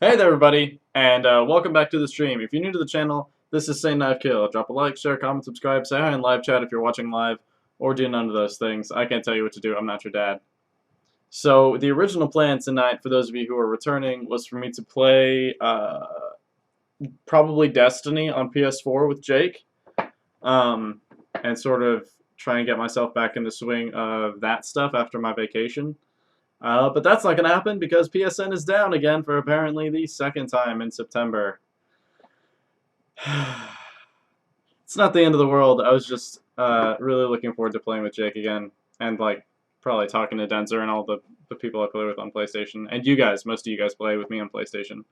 Hey there, everybody, and welcome back to the stream. If you're new to the channel, this is Say Knife Kill. Drop a like, share, comment, subscribe, say hi in live chat if you're watching live, or do none of those things. I can't tell you what to do. I'm not your dad. So the original plan tonight, for those of you who are returning, was for me to play probably Destiny on PS4 with Jake, um, and sort of try and get myself back in the swing of that stuff after my vacation. But that's not going to happen because PSN is down again for apparently the second time in September. It's not the end of the world. I was just really looking forward to playing with Jake again and like probably talking to Denzer and all the people I play with on PlayStation. And you guys, most of you guys play with me on PlayStation.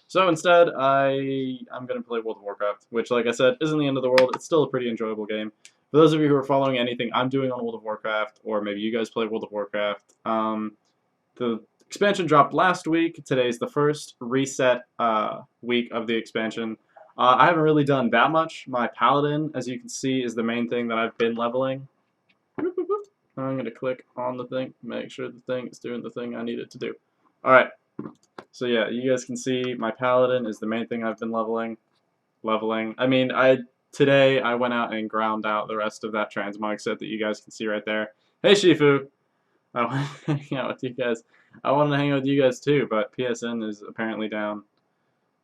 So instead, I'm going to play World of Warcraft, which, like I said, isn't the end of the world. It's still a pretty enjoyable game. For those of you who are following anything I'm doing on World of Warcraft, or maybe you guys play World of Warcraft, the expansion dropped last week. Today's the first reset week of the expansion. I haven't really done that much. My Paladin, as you can see, is the main thing that I've been leveling. I'm going to click on the thing, make sure the thing is doing the thing I need it to do. Alright, so yeah, you guys can see my Paladin is the main thing I've been leveling. I mean, today I went out and ground out the rest of that transmog set that you guys can see right there. Hey Shifu! I want to hang out with you guys. I wanted to hang out with you guys too, but PSN is apparently down.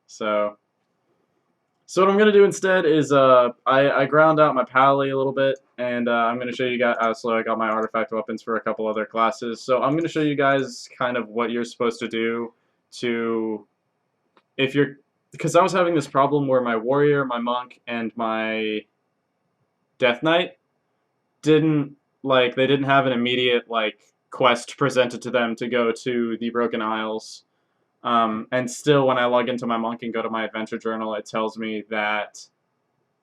So what I'm going to do instead is I ground out my Pally a little bit, and I'm going to show you guys, so I got my artifact weapons for a couple other classes. So I'm going to show you guys kind of what you're supposed to do to, if you're, because I was having this problem where my warrior, my monk, and my death knight didn't, like, they didn't have an immediate, like, quest presented to them to go to the Broken Isles. And still, when I log into my monk and go to my adventure journal, it tells me that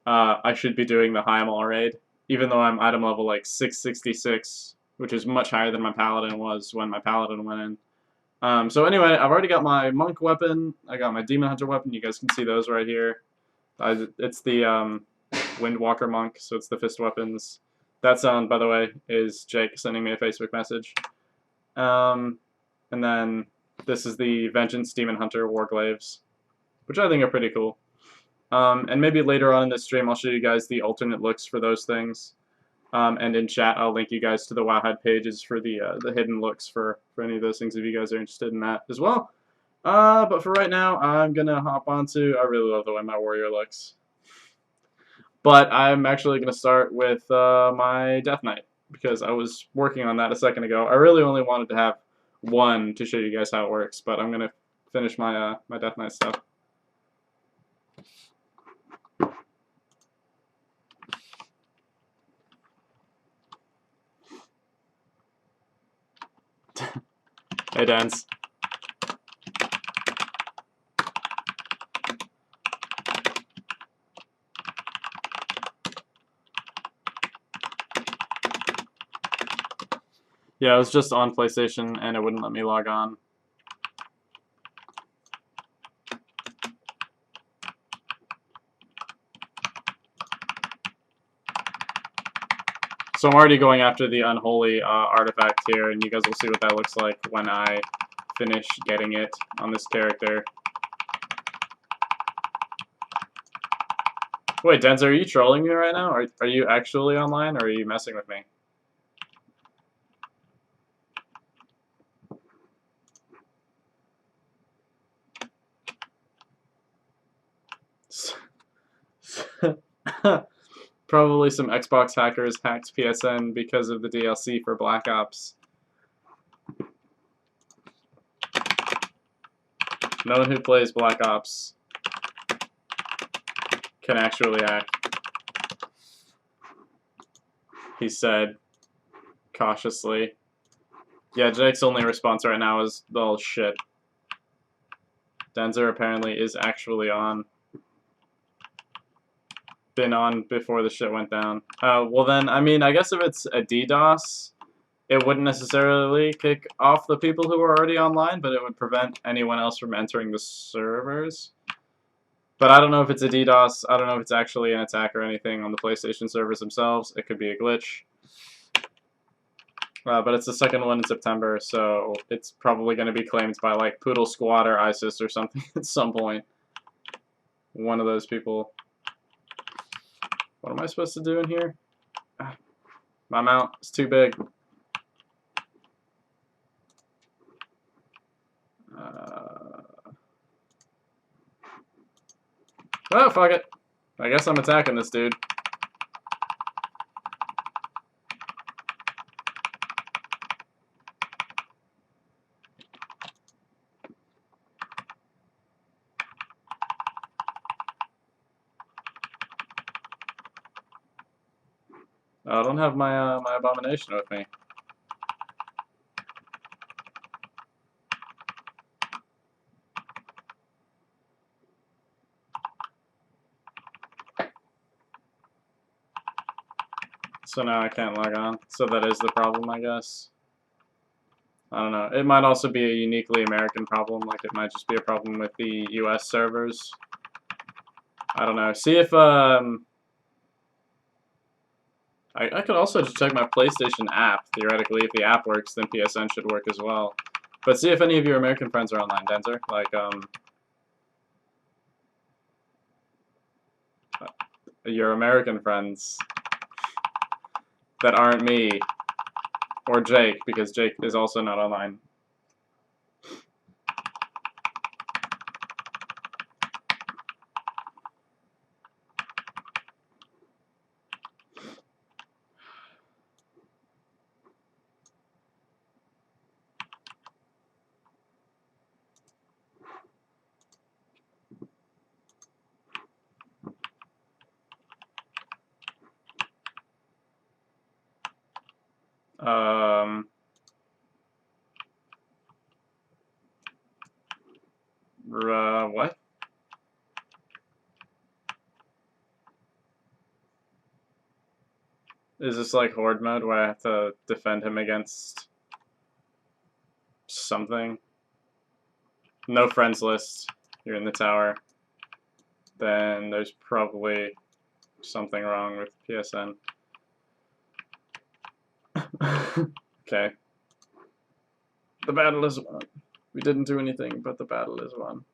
I should be doing the Heimal raid, even though I'm item level like 666, which is much higher than my paladin was when my paladin went in. So anyway, I've already got my monk weapon. I got my demon hunter weapon. You guys can see those right here. It's the Windwalker monk, so it's the fist weapons. That sound, by the way, is Jake sending me a Facebook message. And then this is the Vengeance Demon Hunter Warglaves, which I think are pretty cool. And maybe later on in this stream, I'll show you guys the alternate looks for those things. And in chat, I'll link you guys to the Wowhead pages for the hidden looks for any of those things if you guys are interested in that as well. But for right now, I'm going to hop onto... I really love the way my warrior looks. But I'm actually going to start with my Death Knight, because I was working on that a second ago. I really only wanted to have one to show you guys how it works, but I'm going to finish my my Death Knight stuff. Hey, Denz. Yeah, I was just on PlayStation and it wouldn't let me log on. So I'm already going after the unholy artifact here, and you guys will see what that looks like when I finish getting it on this character. Wait, Denzer, are you trolling me right now? Are you actually online, or are you messing with me? Probably some Xbox hackers hacked PSN because of the DLC for Black Ops. No one who plays Black Ops can actually hack, he said cautiously. Yeah, Jake's only response right now is, oh shit. Denzer apparently is actually on. Been on before the shit went down. Well then, I mean, I guess if it's a DDoS, it wouldn't necessarily kick off the people who are already online, but it would prevent anyone else from entering the servers. But I don't know if it's a DDoS, I don't know if it's actually an attack or anything on the PlayStation servers themselves. It could be a glitch. But it's the second one in September, so it's probably going to be claimed by like Poodle Squad or ISIS or something at some point. One of those people. What am I supposed to do in here? My mount is too big. Oh, fuck it. I guess I'm attacking this dude. Oh, I don't have my my abomination with me. So now I can't log on. So that is the problem, I guess. I don't know. It might also be a uniquely American problem. Like, it might just be a problem with the US servers. I don't know. See if, I could also just check my PlayStation app, theoretically. If the app works, then PSN should work as well. But see if any of your American friends are online, Denzer. Like, your American friends that aren't me. Or Jake, because Jake is also not online. What? Is this like horde mode where I have to defend him against something? No friends list. You're in the tower. Then there's probably something wrong with PSN. Okay. The battle is won. We didn't do anything, but the battle is won.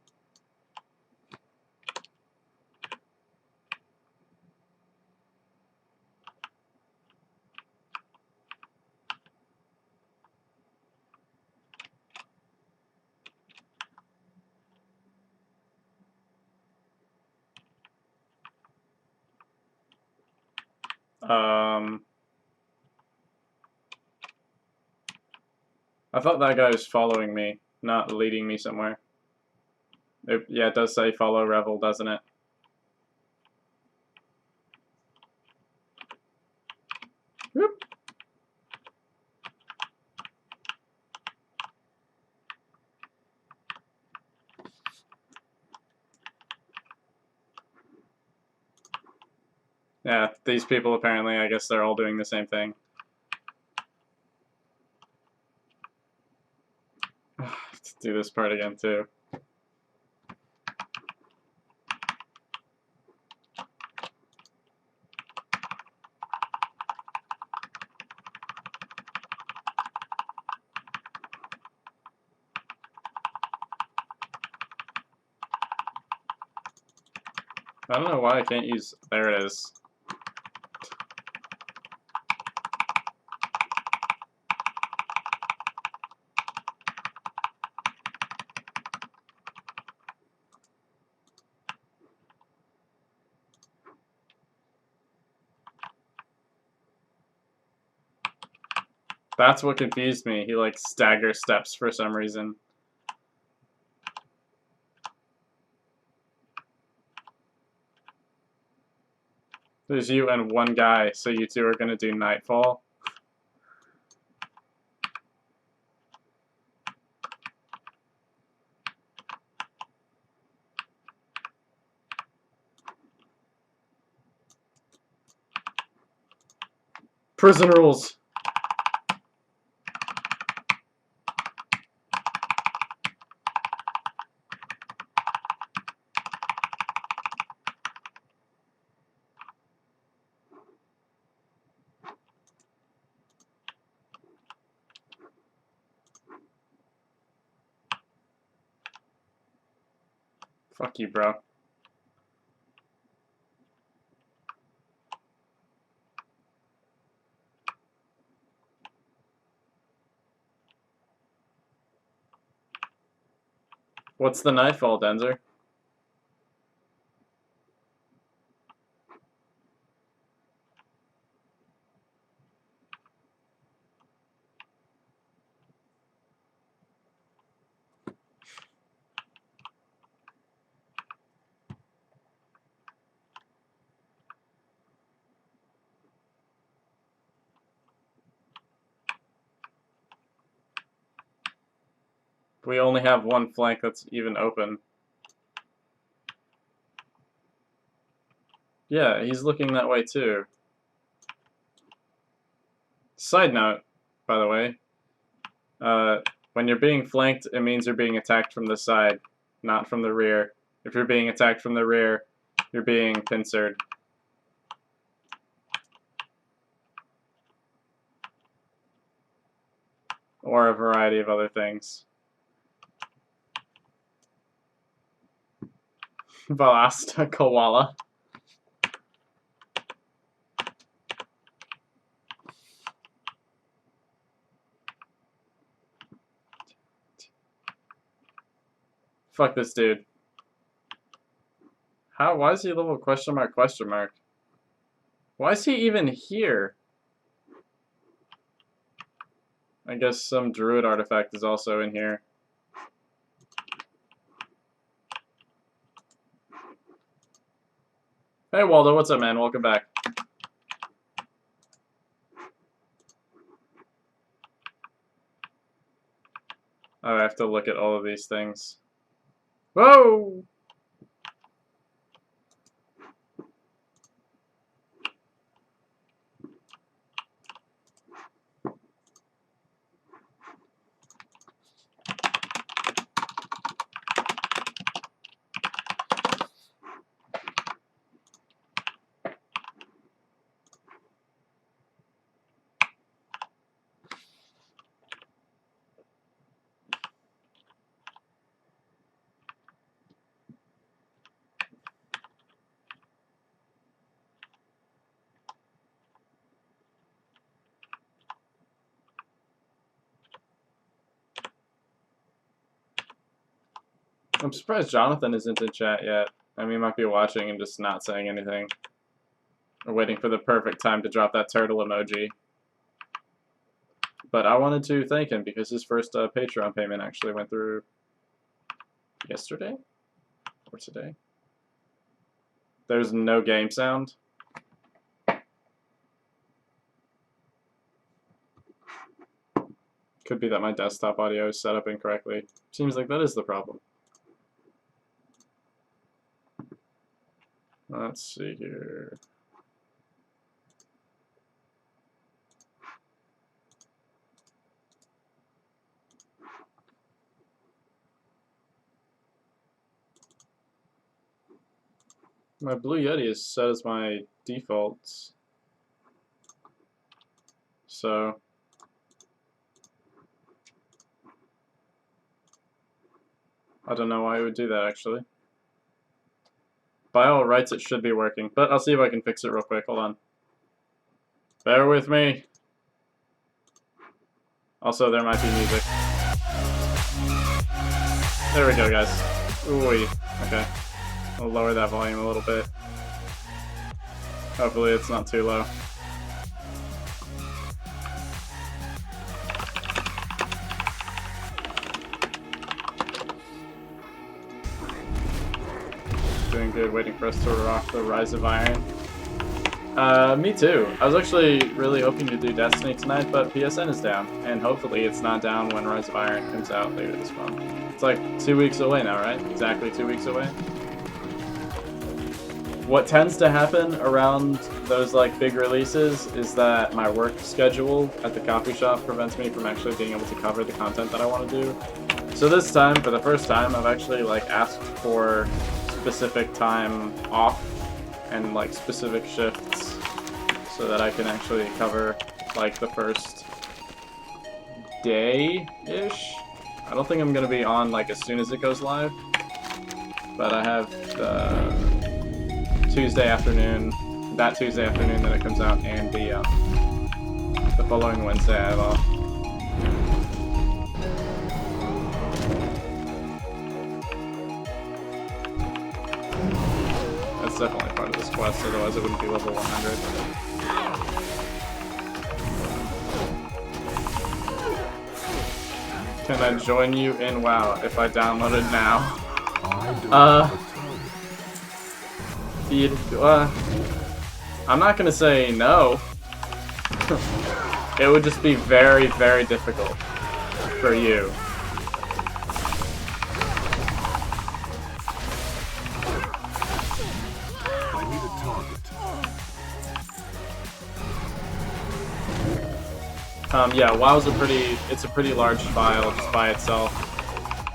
I thought that guy was following me, not leading me somewhere. Yeah, it does say follow Revel, doesn't it? Whoop. Yeah, these people apparently, I guess they're all doing the same thing. Let's do this part again too. I don't know why I can't use... There it is. That's what confused me. He like stagger steps for some reason. There's you and one guy, so you two are gonna do Nightfall. Prison rules. Fuck you, bro. What's the nightfall, Denzer? We only have one flank that's even open. Yeah, he's looking that way too. Side note, by the way, when you're being flanked, it means you're being attacked from the side, not from the rear. If you're being attacked from the rear, you're being pincered. Or a variety of other things. Balasta koala. Fuck this dude. Why is he level question mark question mark? Why is he even here? I guess some druid artifact is also in here. Hey Waldo, what's up, man? Welcome back. Oh, I have to look at all of these things. Whoa! I'm surprised Jonathan isn't in chat yet. I mean, he might be watching and just not saying anything. Or waiting for the perfect time to drop that turtle emoji. But I wanted to thank him because his first Patreon payment actually went through yesterday? Or today? There's no game sound. Could be that my desktop audio is set up incorrectly. Seems like that is the problem. Let's see here. My Blue Yeti is set as my defaults. So I don't know why it would do that actually. By all rights, it should be working, but I'll see if I can fix it real quick. Hold on. Bear with me. Also, there might be music. There we go, guys. Ooh, okay. I'll lower that volume a little bit. Hopefully it's not too low. Doing good, waiting for us to rock the Rise of Iron. Me too. I was actually really hoping to do Destiny tonight, but PSN is down, and hopefully it's not down when Rise of Iron comes out later this month. It's like 2 weeks away now, right? Exactly 2 weeks away. What tends to happen around those like big releases is that my work schedule at the coffee shop prevents me from actually being able to cover the content that I want to do. So this time, for the first time, I've actually like asked for specific time off and like specific shifts so that I can actually cover like the first day-ish. I don't think I'm gonna be on like as soon as it goes live, but I have Tuesday afternoon, that Tuesday afternoon that it comes out, and the following Wednesday I have off. That's definitely part of this quest, otherwise it wouldn't be level 100. Can I join you in WoW if I download it now? I'm not gonna say no. It would just be very, very difficult for you. I need a target. Yeah, WoW's it's a pretty large file just by itself.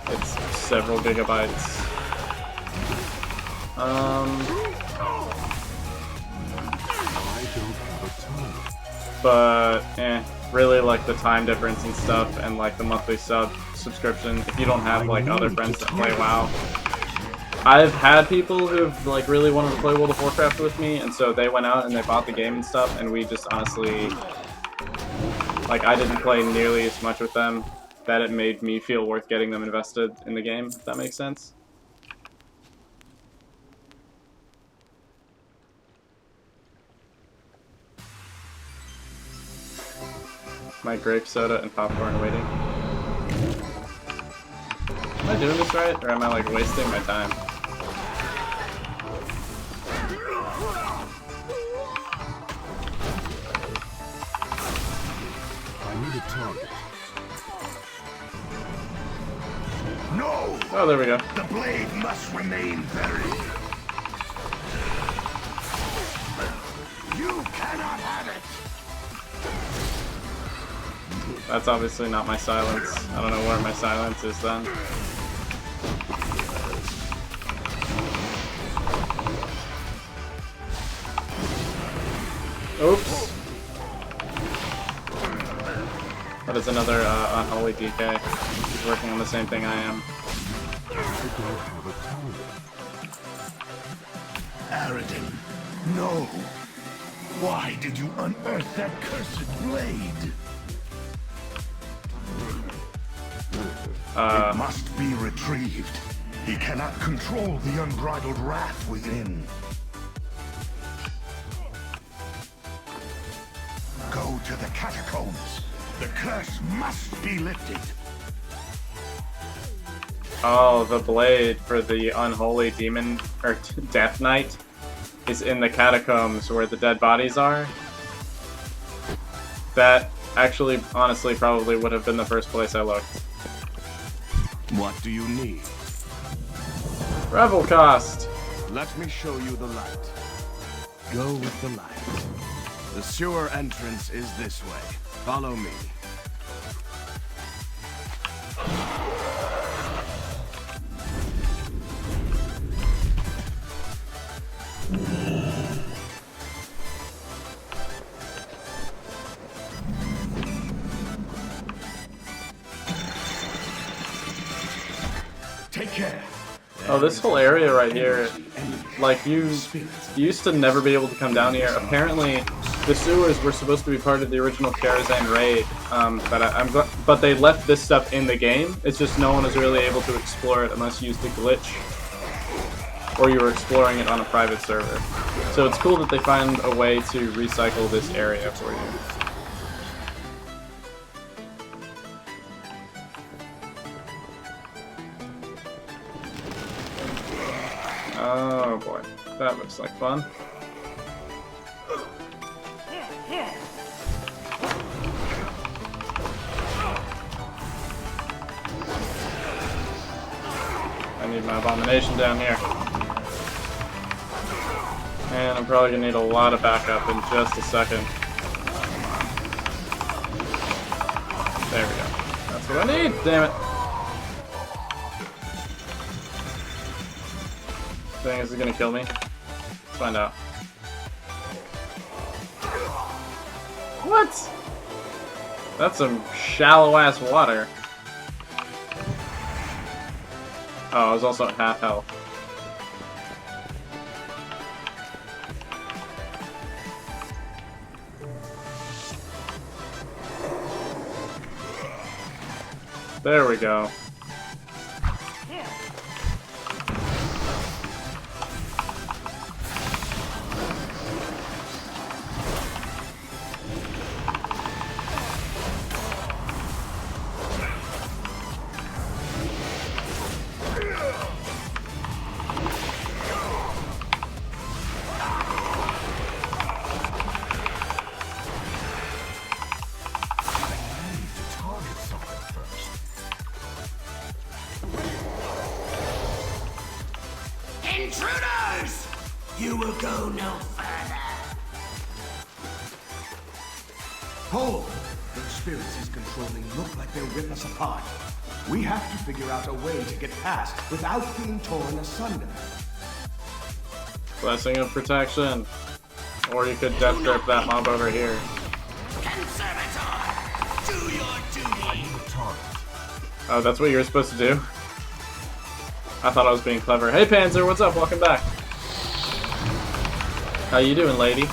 It's several gigabytes. But really like the time difference and stuff, and like the monthly subscription. If you don't have like other friends that play WoW, I've had people who've like really wanted to play World of Warcraft with me, and so they went out and they bought the game and stuff, and we just honestly, like, I didn't play nearly as much with them that it made me feel worth getting them invested in the game, if that makes sense. My grape soda and popcorn waiting. Am I doing this right, or am I like wasting my time? I need a target. No! Oh, there we go. The blade must remain buried. You cannot have it. That's obviously not my silence. I don't know where my silence is then. Oops. That is another unholy DK. He's working on the same thing I am. Aradin, no. Why did you unearth that cursed blade? It must be retrieved. He cannot control the unbridled wrath within. Go to the catacombs. The curse must be lifted. Oh, the blade for the unholy demon, or death knight, is in the catacombs where the dead bodies are. That actually, honestly, probably would have been the first place I looked. What do you need? Revel cost! Let me show you the light. Go with the light. The sewer entrance is this way. Follow me. Take care. Oh, this whole area right here, like, you used to never be able to come down here. Apparently, the sewers were supposed to be part of the original Karazhan raid, but they left this stuff in the game. It's just no one was really able to explore it unless you used a glitch, or you were exploring it on a private server. So it's cool that they find a way to recycle this area for you. Oh boy, that looks like fun. I need my abomination down here. And I'm probably gonna need a lot of backup in just a second. There we go. That's what I need, damn it. Thing is it gonna kill me? Let's find out. What? That's some shallow ass water. Oh, I was also at half health. There we go. Intruders! You will go no further. Hold! Those spirits he's controlling look like they'll rip us apart. We have to figure out a way to get past without being torn asunder. Blessing of protection. Or you could death grip that mob over here. Conservator! Do your duty! Oh, that's what you were supposed to do? I thought I was being clever. Hey Panzer, what's up? Welcome back. How you doing, lady?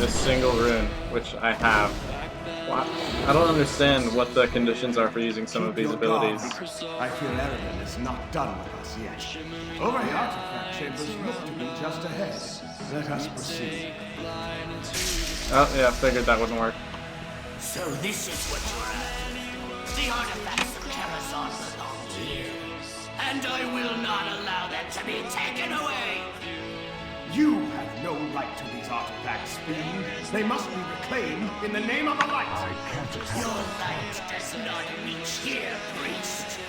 Single rune, which I have. Wow. I don't understand what the conditions are for using some of these abilities. I fear Eriden is not done with us yet. Over the artifact chambers look to be just ahead. Let us proceed. Oh yeah, figured that wouldn't work. So this is what you're after. The artifacts of Terrazon belong here. And I will not allow them to be taken away! You have no right to these artifacts, Fiend. They must be reclaimed in the name of the light. Your light does not reach here, priest.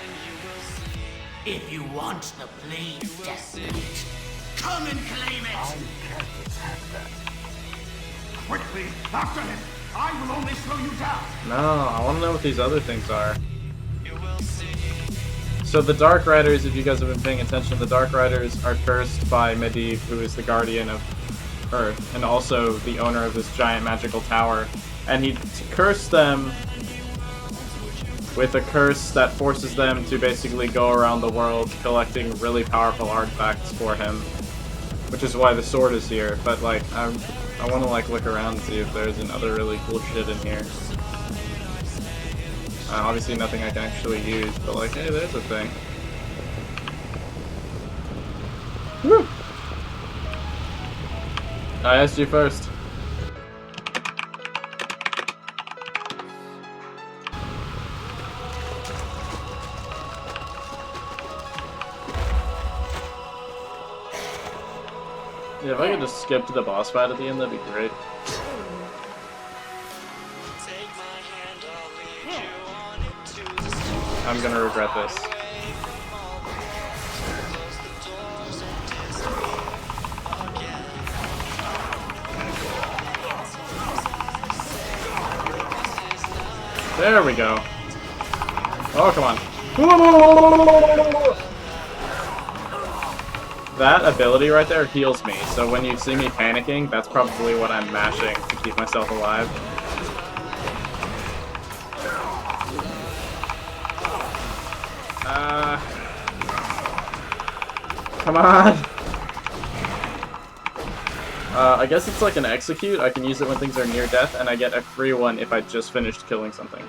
If you want the blade death meat, come and claim it! I can't attack that. Quickly, after him! I will only slow you down! No, I want to know what these other things are. So the Dark Riders, if you guys have been paying attention, the Dark Riders are cursed by Medivh, who is the guardian of Earth, and also the owner of this giant magical tower. And he cursed them with a curse that forces them to basically go around the world collecting really powerful artifacts for him. Which is why the sword is here. But like, I want to like look around and see if there's another really cool shit in here. Obviously nothing I can actually use, but like, hey, there's a thing. Woo! I asked you first. Yeah, if I could just skip to the boss fight at the end, that'd be great. I'm gonna regret this. There we go. Oh, come on. That ability right there heals me, so when you see me panicking, that's probably what I'm mashing to keep myself alive. Come on! I guess it's like an execute. I can use it when things are near death, and I get a free one if I just finished killing something.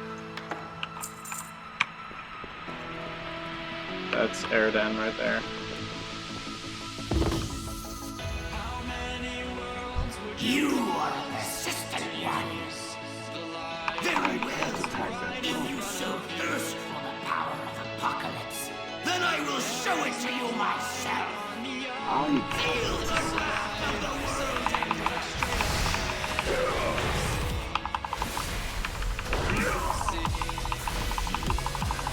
That's Eriden right there. You are a persistent one. Very well. If you so thirst for the power of apocalypse, then I will show it to you myself. Feel the wrath of the world and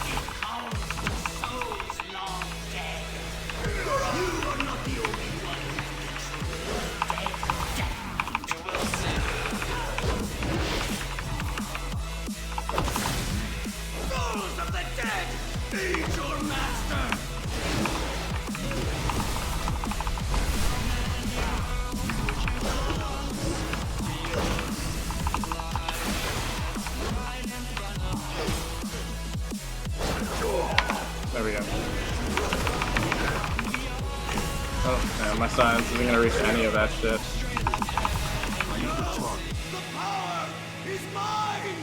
it calls for souls long dead. You are not the only one who controls death. You will see. Souls of the dead, feed your master. Yeah, my science isn't gonna reach any of that shit. The power is mine!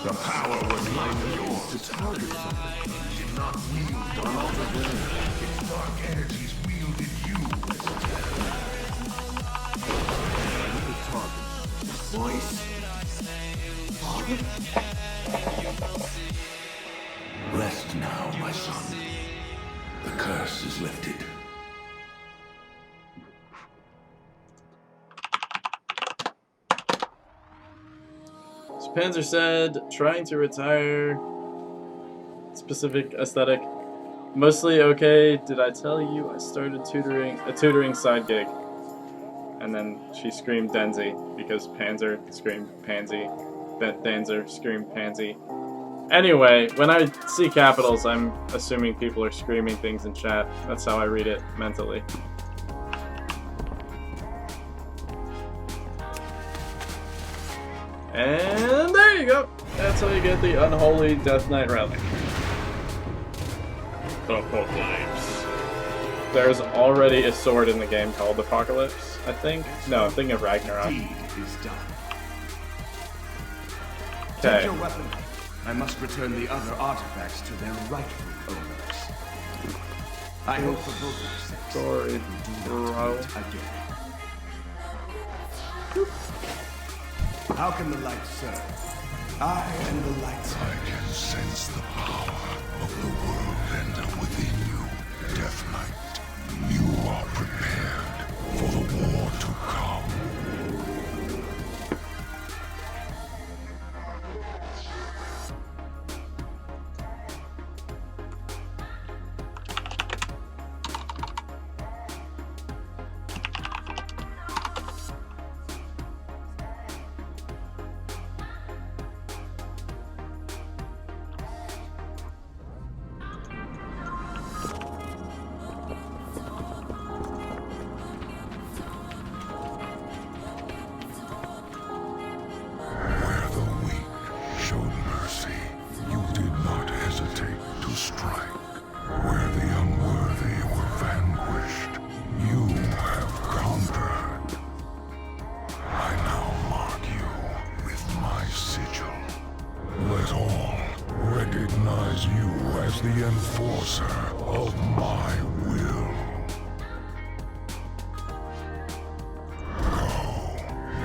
The power was mine and yours to target something. You did not wield on all the world. Its dark energies wielded you as a terror. Another target. Voice? Father? Rest now, my son. The curse is lifted. So Panzer said, trying to retire. Specific aesthetic. Mostly okay. Did I tell you I started a tutoring side gig? And then she screamed Denzi because Panzer screamed Pansy. Denzer screamed Pansy. Anyway, when I see capitals, I'm assuming people are screaming things in chat. That's how I read it mentally. And there you go. That's how you get the unholy Death Knight relic. Apocalypse. There's already a sword in the game called Apocalypse, I think. No, I'm thinking of Ragnarok. Deed is done. Okay. Take your weapon. I must return the other artifacts to their rightful owners. I hope for both our sakes Sorry, we do bro. not meet again. How can the light serve? I am the light. I can sense the power of the world ender within you, Death Knight. You are prepared for the war to come. Where the weak showed mercy, you did not hesitate to strike. Where the unworthy were vanquished, you have conquered. I now mark you with my sigil. Let all recognize you as the enforcer of my will.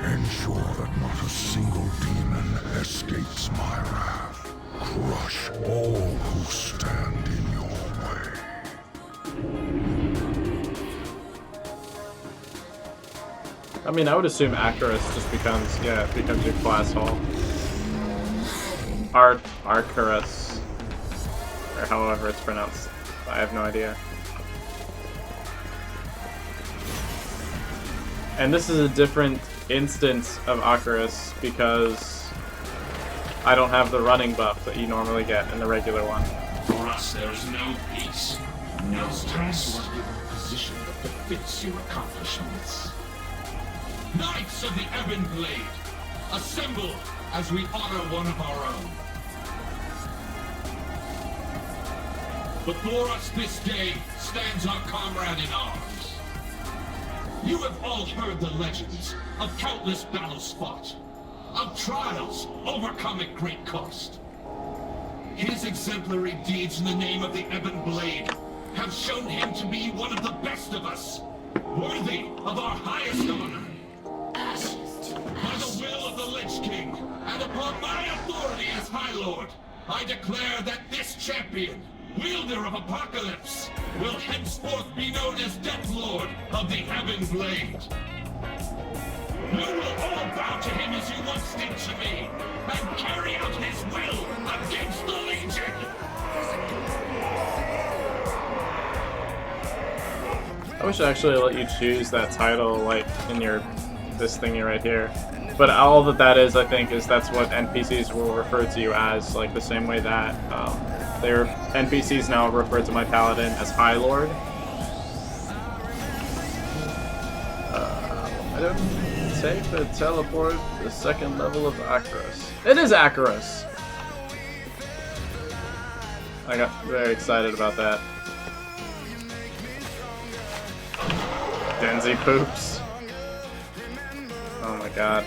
Ensure that not a single demon escapes my wrath. Crush all who stand in your way. I mean, I would assume Acarus just becomes, yeah, it becomes your class hall. Arcarus. Or however it's pronounced. I have no idea. And this is a different instance of Acarus because I don't have the running buff that you normally get in the regular one. For us, there's no peace, no stress. You are given a position that befits your accomplishments. Knights of the Ebon Blade, assemble as we honor one of our own. Before us this day stands our comrade in arms. You have all heard the legends of countless battles fought, of trials overcome at great cost. His exemplary deeds in the name of the Ebon Blade have shown him to be one of the best of us, worthy of our highest honor. By the will of the Lich King, and upon my authority as High Lord, I declare that this champion, wielder of Apocalypse, will henceforth be known as Death Lord of the Ebon Blade. You will all bow to him as you once did to me, and carry out his will against the Legion! I wish I actually let you choose that title, like, in your, this thingy right here. But all that is, I think, is that's what NPCs will refer to you as, like the same way that, their NPCs now refer to my paladin as High Lord. I don't take the teleport to the second level of Acarus. It is Acarus! I got very excited about that. Denzer poops. Oh my god.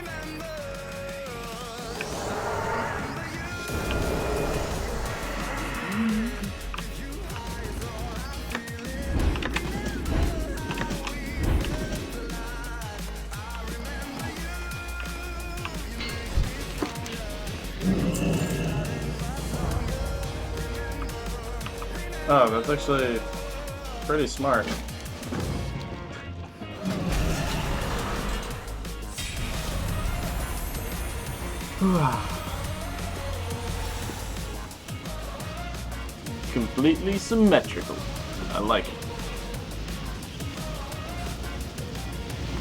Oh, that's actually pretty smart. Completely symmetrical. I like it.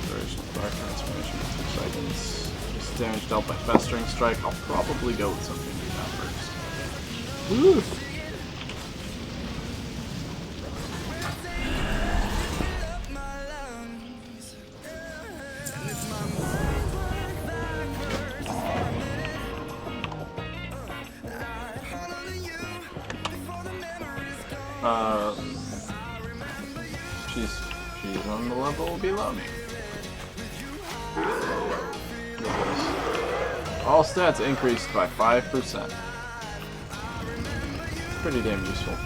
Duration of dark transformation for 2 seconds. Just damage dealt by festering strike. I'll probably go with something like that first. Woo! She's on the level below me. All stats increased by 5%. Pretty damn useful.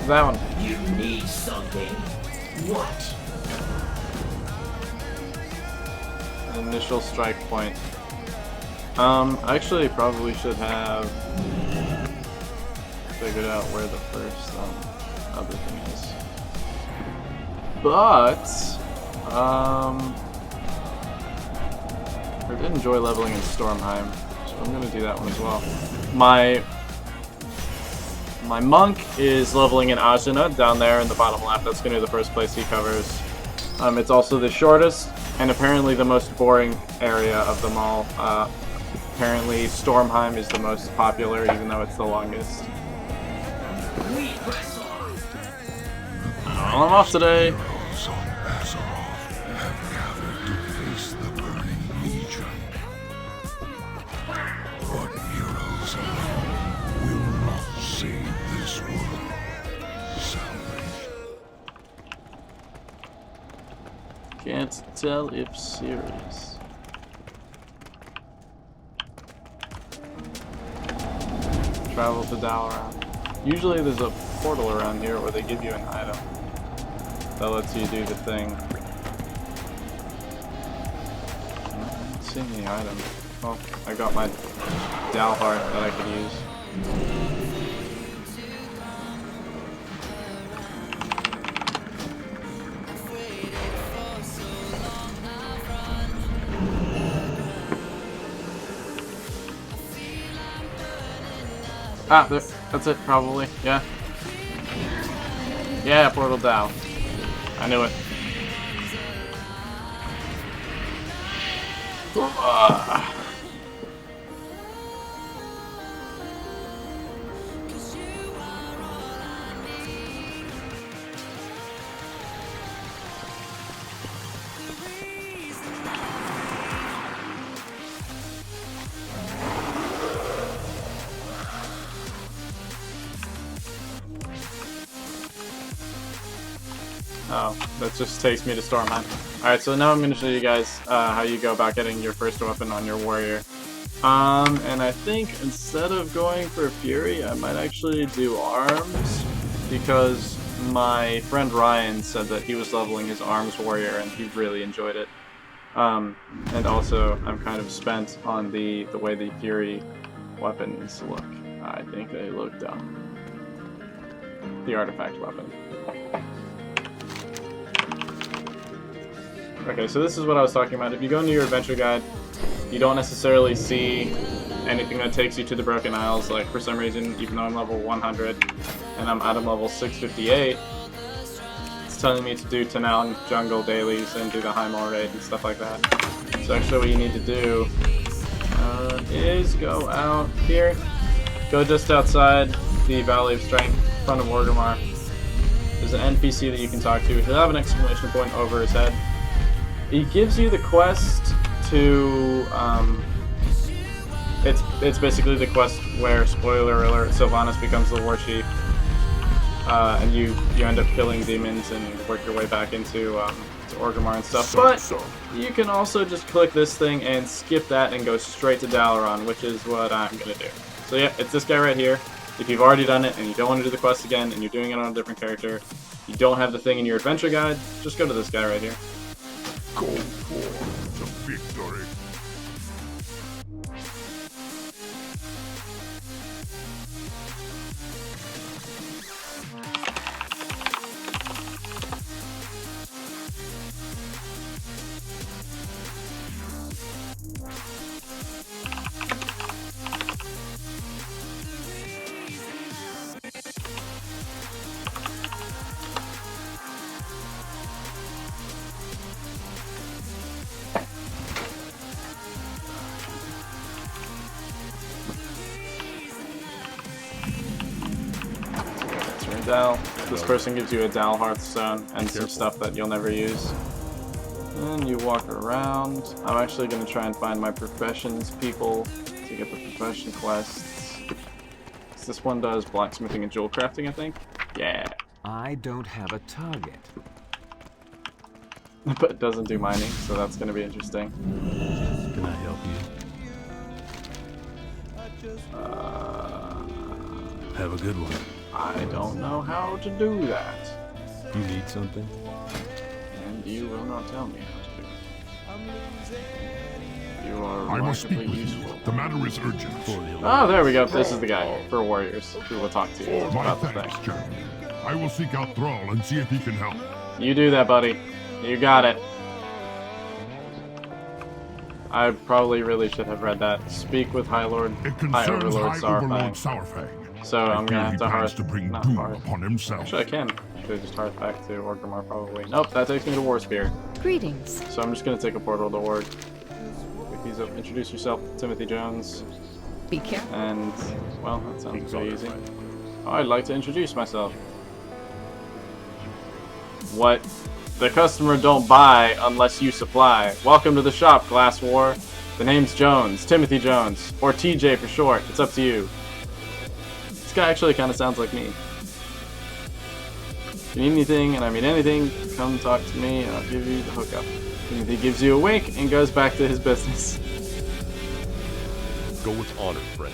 That one. You need something. What? Initial strike point. I actually probably should have figured out where the first other thing is. But I did enjoy leveling in Stormheim, so I'm gonna do that one as well. My monk is leveling in Ajna down there in the bottom left. That's gonna be the first place he covers. It's also the shortest and apparently the most boring area of them all. Apparently Stormheim is the most popular, even though it's the longest. Well, I'm off today. Heroes on Azeroth have gathered to face the burning legion. But heroes alone will not save this world. Salvation. Can't tell if serious. Travel to Dalaran. Usually there's a portal around here where they give you an item that lets you do the thing. I don't see any item. Well, I got my Dal heart that I could use. Ah, that's it, probably. Yeah. Yeah, Portal Dow. I knew it. Oh, that just takes me to Stormheim. Alright, so now I'm going to show you guys how you go about getting your first weapon on your warrior. And I think instead of going for Fury, I might actually do Arms, because my friend Ryan said that he was leveling his Arms warrior and he really enjoyed it. And also, I'm kind of spent on the way the Fury weapons look. I think they look dumb. The artifact weapon. Okay, so this is what I was talking about. If you go into your adventure guide, you don't necessarily see anything that takes you to the Broken Isles. Like, for some reason, even though I'm level 100 and I'm item level 658, it's telling me to do Tanal Jungle dailies and do the Highmore raid and stuff like that. So actually what you need to do is go out here, go just outside the Valley of Strength, in front of Orgrimmar. There's an NPC that you can talk to. He'll have an exclamation point over his head. he gives you the quest to it's basically the quest where, spoiler alert, Sylvanas becomes the war chief, and you end up killing demons and work your way back into to Orgrimmar and stuff. But you can also just click this thing and skip that and go straight to Dalaran, which is what I'm gonna do. So yeah, it's this guy right here. If you've already done it and you don't want to do the quest again and you're doing it on a different character, you don't have the thing in your adventure guide, just go to this guy right here. Go for the victory. Dal. This person gives you a Dal Hearthstone and some stuff that you'll never use. And you walk around. I'm actually going to try and find my professions people to get the profession quests. This one does blacksmithing and jewel crafting, I think. Yeah. I don't have a target. But it doesn't do mining, so that's going to be interesting. Can I help you? Have a good one. I don't know how to do that. You need something? And you will not tell me how to do it. You are I must speak remarkably with you. useful. The matter is urgent. Oh, there we go. This is the guy for warriors who will talk to you My about the thanks, thing. gentlemen. I will seek out Thrall and see if he can help. You do that, buddy. You got it. I probably really should have read that. Speak with High It concerns Overlord High Overlord Saurfang. Saurfang. So I I'm fear gonna he have to plans hearth. to bring Not doom hearth. upon himself. Actually, I can. Should just hearth back to Orgrimmar probably. Nope, that takes me to War Spear. Greetings. So I'm just gonna take a portal to Org. Pick these up. Introduce yourself, Timothy Jones. Be careful. And well, that sounds pretty easy. Oh, I'd like to introduce myself. What? The customer don't buy unless you supply. Welcome to the shop, Glass War. The name's Jones, Timothy Jones, or TJ for short. It's up to you. This guy actually kind of sounds like me. If you need anything, and I mean anything, come talk to me and I'll give you the hookup. Timothy gives you a wink and goes back to his business. Go with honor, friend.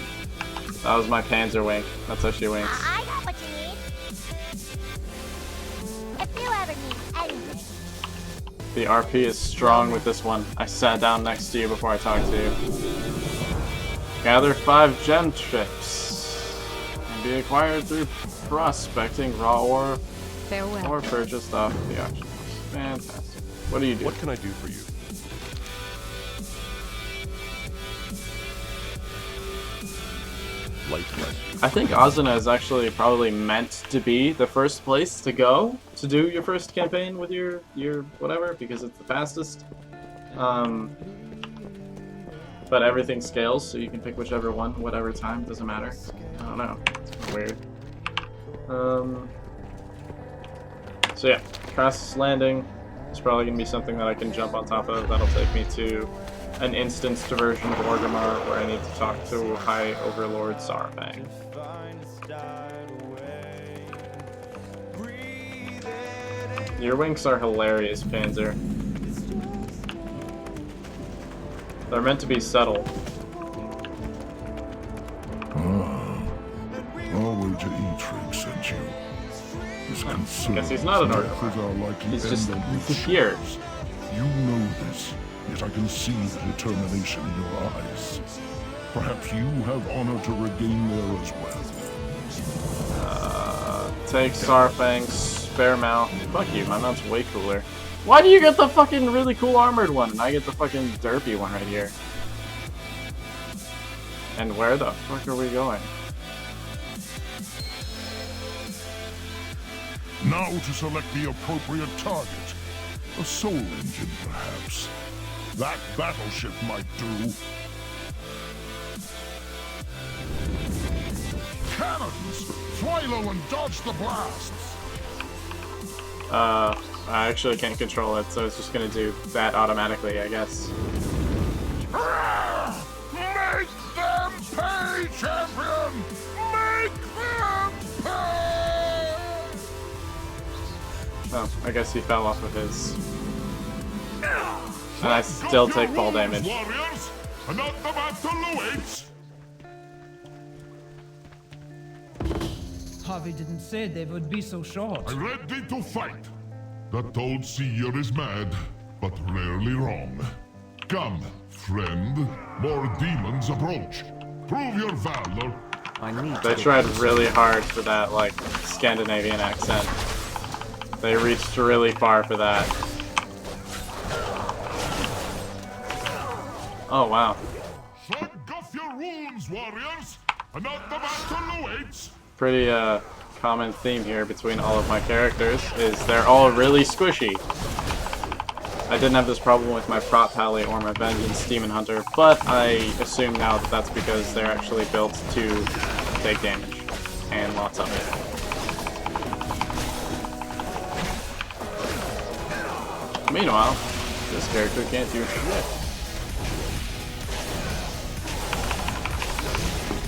That was my Panzer wink. That's how she winks. I got what you need. If you ever need anything. The RP is strong with this one. I sat down next to you before I talked to you. Gather 5 gem chips. Can be acquired through prospecting raw ore Farewell. or purchased off the auction house. Fantastic. What do you do? What can I do for you? Light rescue. I think Azuna is actually probably meant to be the first place to go to do your first campaign with your whatever, because it's the fastest. But everything scales, so you can pick whichever one, whatever time, doesn't matter. I don't know. It's weird. So yeah, Crassus Landing is probably going to be something that I can jump on top of. That'll take me to an instanced version of Orgrimmar where I need to talk to High Overlord Saurfang. Your winks are hilarious, Panzer. They're meant to be subtle. Always Eatrig sent you. His concern guess he's not an for Orgrimmar. death is our likely He's end just on which here. shores. You know this, yet I can see the determination in your eyes. Perhaps you have honor to regain there as well. Take Saurfang's spare mount. Fuck you, my mount's way cooler. Why do you get the fucking really cool armored one and I get the fucking derpy one right here? And where the fuck are we going? Now to select the appropriate target. A soul engine, perhaps. That battleship might do. Cannons! Fly low and dodge the blasts! I actually can't control it, so it's just gonna do that automatically, I guess. Make them pay, champion! Make them pay! Oh, I guess he fell off of his. And I still take fall damage. Warriors, another battle awaits! Harvey didn't say they would be so short. I'm ready to fight. That old seer is mad, but rarely wrong. Come, friend. More demons approach. Prove your valor. They tried really hard for that, like, Scandinavian accent. They reached really far for that. Oh, wow. Shrug off your wounds, warriors. Another battle awaits. Pretty, common theme here between all of my characters is they're all really squishy. I didn't have this problem with my Prot Pally or my Vengeance Demon Hunter, but I assume now that that's because they're actually built to take damage, and lots of it. Meanwhile, this character can't do shit.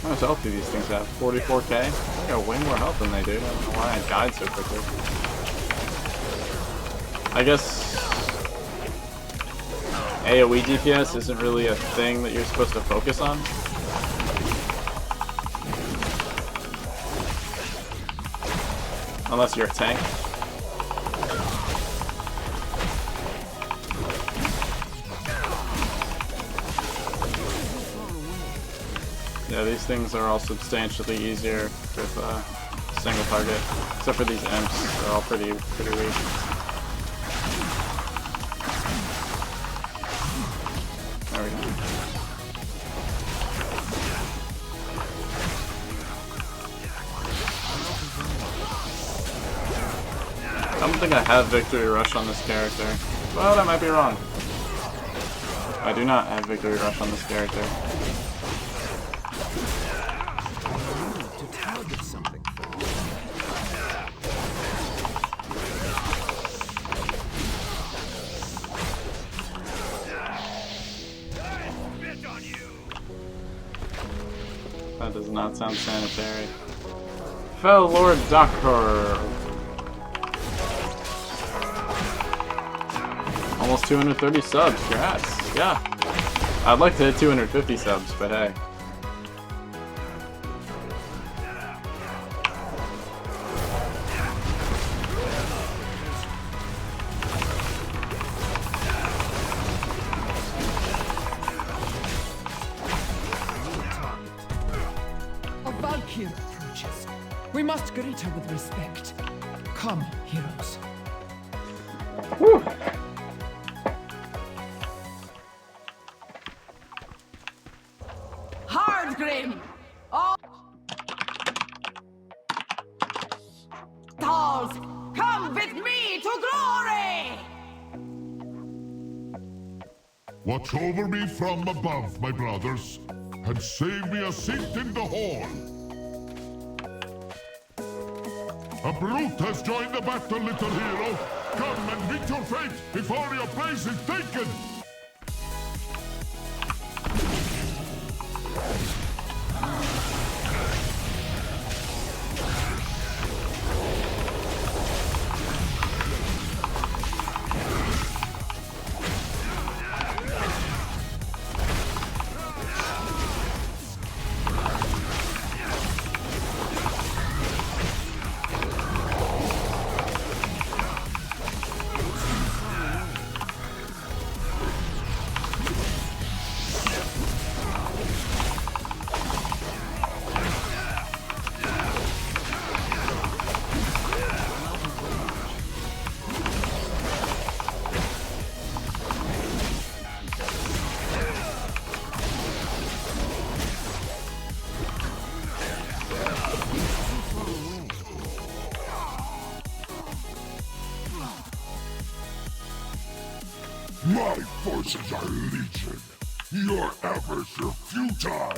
How much health do these things have? 44k? They got way more health than they do. I don't know why I died so quickly. I guess AoE DPS isn't really a thing that you're supposed to focus on. Unless you're a tank. Yeah, these things are all substantially easier with single target, except for these imps. They're all pretty weak. There we go. I don't think I have Victory Rush on this character, but I might be wrong. I do not have Victory Rush on this character. That does not sound sanitary. Fell Lord Doctor. Almost 230 subs. Congrats. Yeah. I'd like to hit 250 subs, but hey. Approaches. We must greet her with respect. Come, heroes. Whew. Hardgrim! Oh! Dolls, come with me to glory! Watch over me from above, my brothers, and save me a seat in the hall. A brute has joined the battle, little hero. Come and meet your fate before your place is taken. My forces are legion. Your efforts are futile.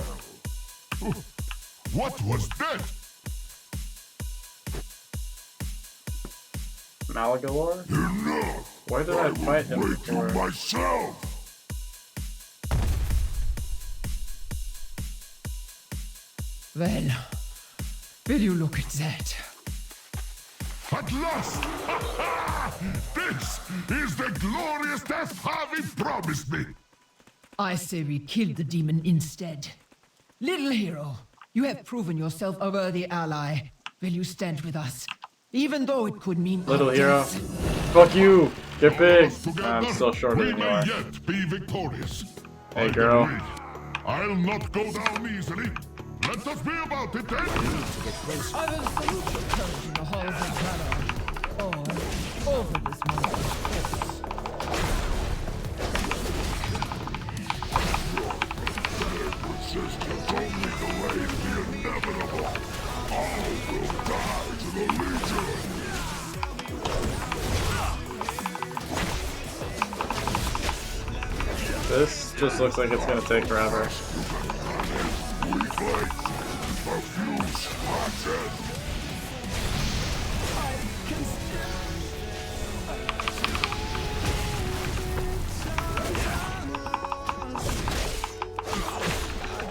What was that? Malagalore? Enough! Where did I fight him Break you before? myself! Well, will you look at that? At last! This is the glorious death Harvey promised me! I say we kill the demon instead. Little hero, you have proven yourself a worthy ally. Will you stand with us? Even though it could mean Little our hero. death. Fuck you! Get big! Together, I'm still shorter we than you may are. yet be victorious. Hey, I girl. believe. I'll not go down easily. Let us be about it then. I will salute your courage in the halls of valor. Or over this mountain course. Resistance only delays the inevitable. All will die to the Legion. This just looks like it's gonna take forever.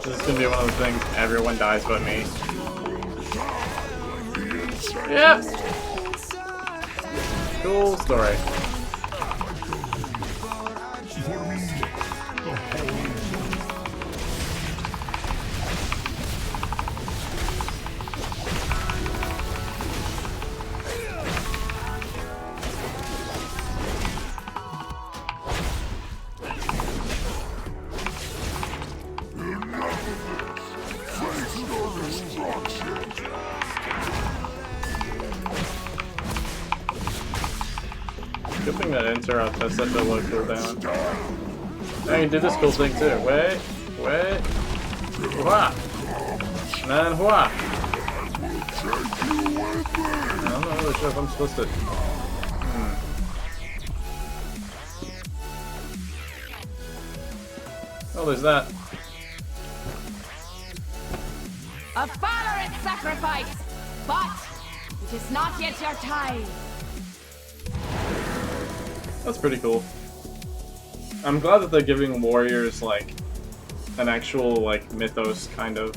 This is gonna be one of the things everyone dies but me. Yep. Cool story. Good thing that interrupt has such a low cooldown. I can do this cool thing too. Wait. Hua! And then hua! I'm not really sure if I'm supposed to. Oh, there's that. A valorous sacrifice, but it is not yet your time. That's pretty cool. I'm glad that they're giving warriors like an actual like mythos kind of.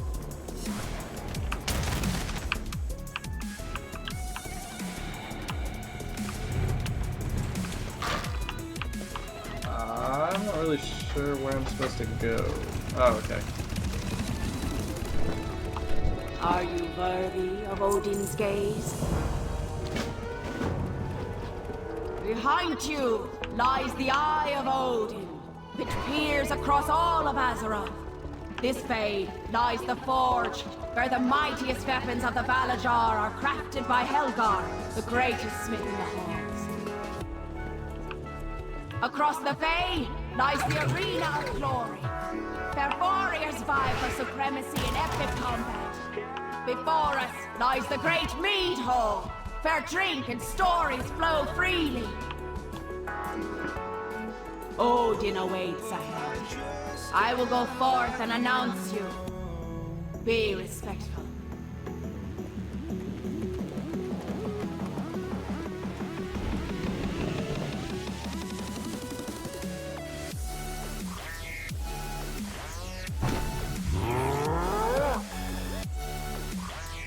I'm not really sure where I'm supposed to go. Oh, okay. Are you worthy of Odin's gaze? Behind you lies the Eye of Odin, which peers across all of Azeroth. This way lies the Forge, where the mightiest weapons of the Valajar are crafted by Helgar, the greatest smith in the halls. Across the bay lies the Arena of Glory, where warriors vie for supremacy in epic combat. Before us lies the Great Mead Hall, where drink and stories flow freely. Odin awaits ahead. I will go forth and announce you. Be respectful.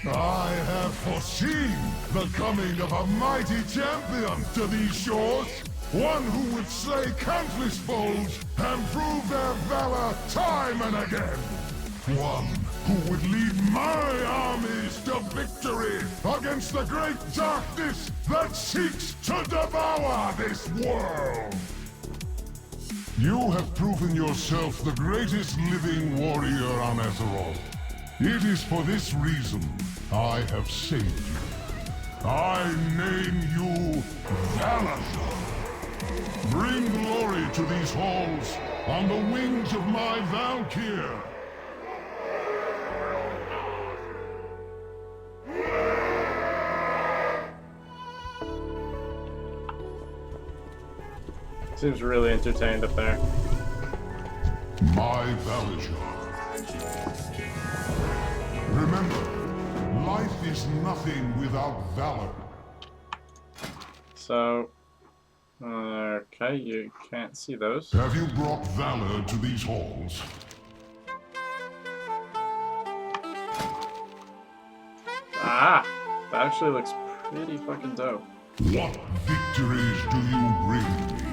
I have foreseen the coming of a mighty champion to these shores. One who would slay countless foes and prove their valor time and again. One who would lead my armies to victory against the great darkness that seeks to devour this world. You have proven yourself the greatest living warrior on Azeroth. It is for this reason I have saved you. I name you Valor. Bring glory to these halls on the wings of my Valkyr. Seems really entertained up there. My Valkyr. Remember, life is nothing without valor. So, okay, you can't see those. Have you brought valor to these halls? Ah, that actually looks pretty fucking dope. What victories do you bring me?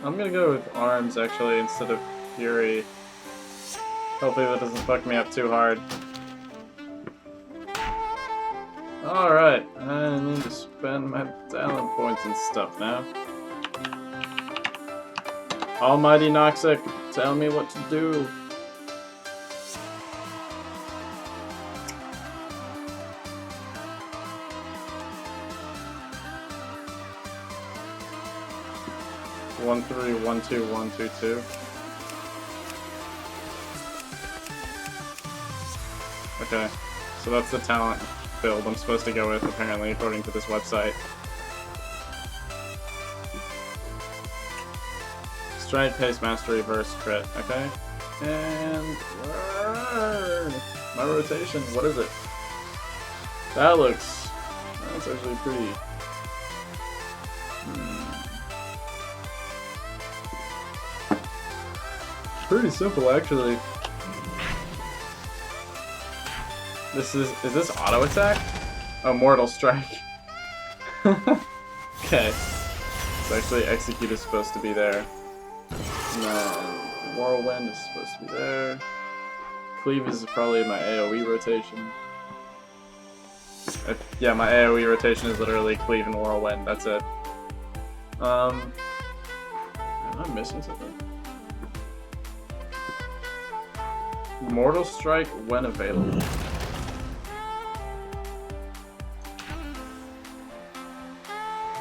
I'm gonna go with arms actually instead of fury. Hopefully that doesn't fuck me up too hard. Alright, I need to spend my talent points and stuff now. Almighty Noxic, tell me what to do. One, 3, 1, 2, 1, 2, 2. Okay, so that's the talent build I'm supposed to go with, apparently, according to this website. Strength, pace, mastery, burst, crit. Okay. And my rotation, what is it? That's actually pretty. Pretty simple, actually. Is this auto attack? Oh, mortal strike. Okay. So actually, execute is supposed to be there. No, whirlwind is supposed to be there. Cleave is probably my AoE rotation. Yeah, my AoE rotation is literally cleave and whirlwind. That's it. Am I missing something? Mortal strike when available.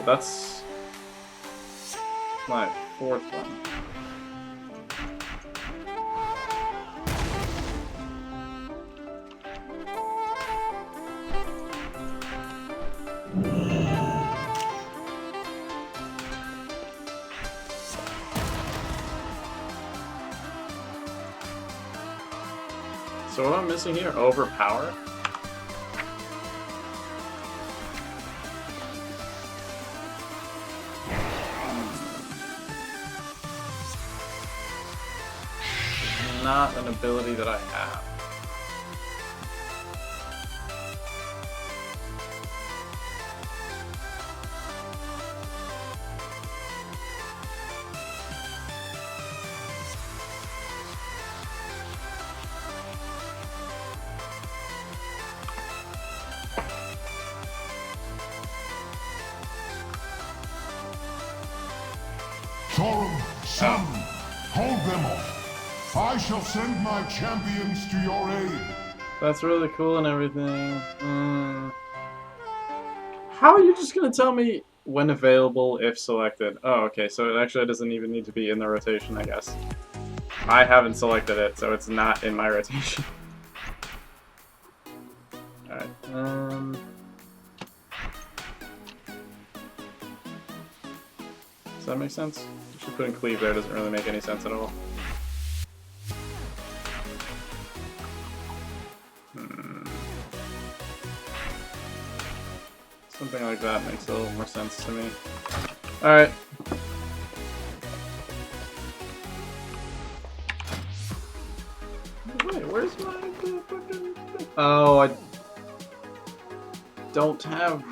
That's my fourth one. So what I'm missing here? Overpower? Not an ability that I have. Son, hold them off. I shall send my champions to your aid. That's really cool and everything. How are you just gonna tell me when available if selected? Oh, okay, so it actually doesn't even need to be in the rotation, I guess. I haven't selected it, so it's not in my rotation. Alright, does that make sense? Actually putting cleave there doesn't really make any sense at all. Something like that makes a little more sense to me. Alright. Wait, where's my fucking... Oh, I don't have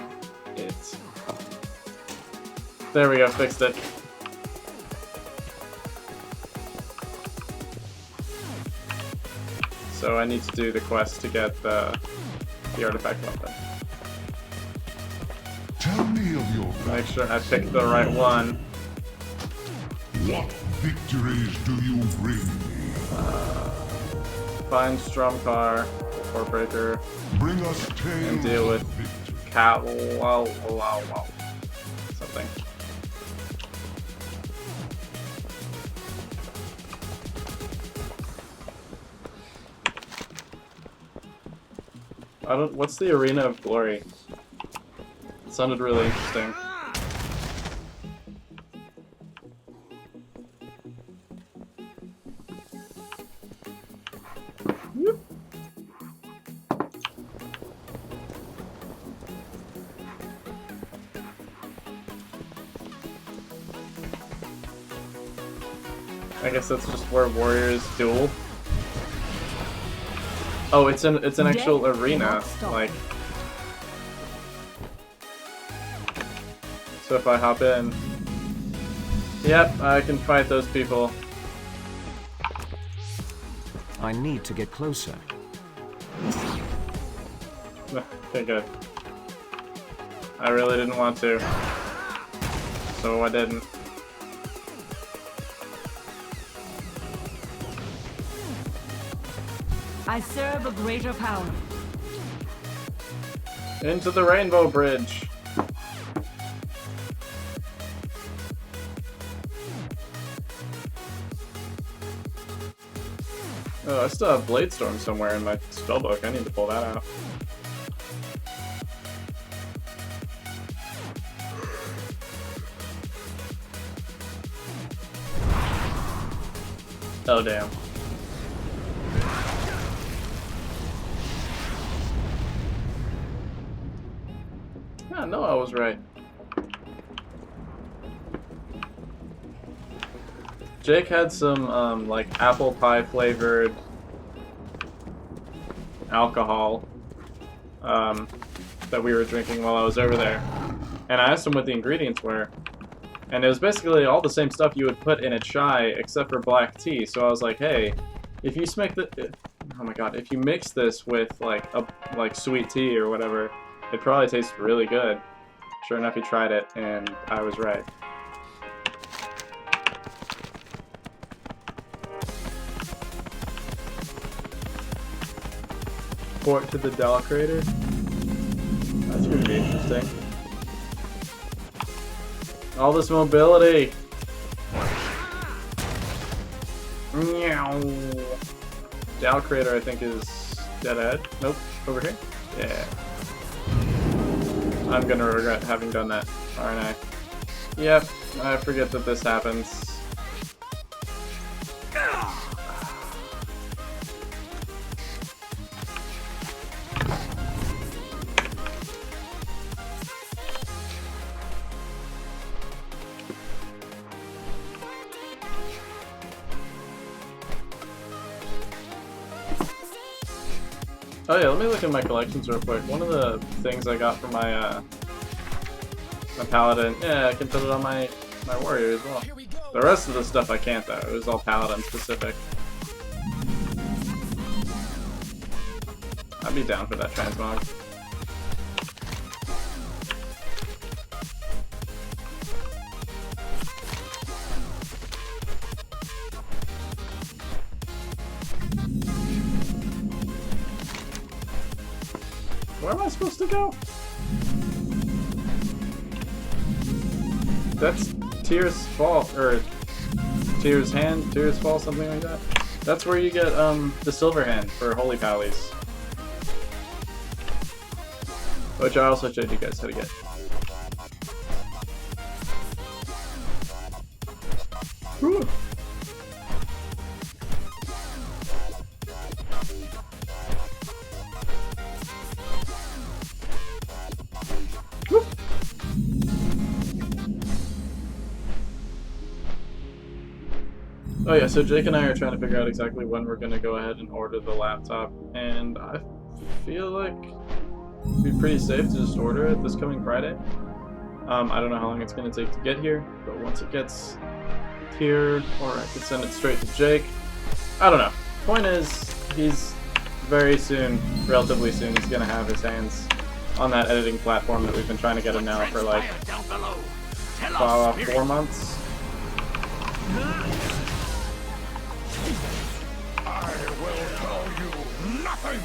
it. There we go, fixed it. So I need to do the quest to get the artifact weapon. Tell me of your... Make sure I pick the right one. What victories do you bring me? Find Stromcar, Corebreaker, Bring us tales and deal with of victory. something. What's the Arena of Glory? It sounded really interesting. I guess that's just where warriors duel. Oh, it's an actual arena, like. So if I hop in, yep, I can fight those people. I need to get closer. Okay, good. I really didn't want to, so I didn't. I serve a greater power. Into the Rainbow Bridge. Oh, I still have Bladestorm somewhere in my spellbook. I need to pull that out. Oh, damn. Yeah, no, I was right. Jake had some, like, apple pie flavored alcohol, that we were drinking while I was over there. And I asked him what the ingredients were. And it was basically all the same stuff you would put in a chai, except for black tea. So I was like, hey, if you oh my god, if you mix this with, like sweet tea or whatever, it probably tastes really good. Sure enough, he tried it, and I was right. Port to the Dell crater? That's gonna be interesting. All this mobility! Meow. Dell crater, I think, is dead ahead. Nope, over here? Yeah. I'm gonna regret having done that, aren't I? Yep, I forget that this happens. Oh yeah, let me look at my collections real quick. One of the things I got from my my paladin, yeah, I can put it on my warrior as well. The rest of the stuff I can't though. It was all paladin specific. I'd be down for that transmog. Where am I supposed to go? That's Tyr's Fall, or Tyr's Hand, Tyr's Fall, something like that. That's where you get the Silver Hand for Holy Pallies. Which I also showed you guys how to get. Whew. Oh yeah, so Jake and I are trying to figure out exactly when we're going to go ahead and order the laptop, and I feel like it'd be pretty safe to just order it this coming Friday. I don't know how long it's going to take to get here, but once it gets here, or I could send it straight to Jake. I don't know. Point is, he's very soon, relatively soon, he's going to have his hands on that editing platform that we've been trying to get him now for like 4 months. I will tell you nothing.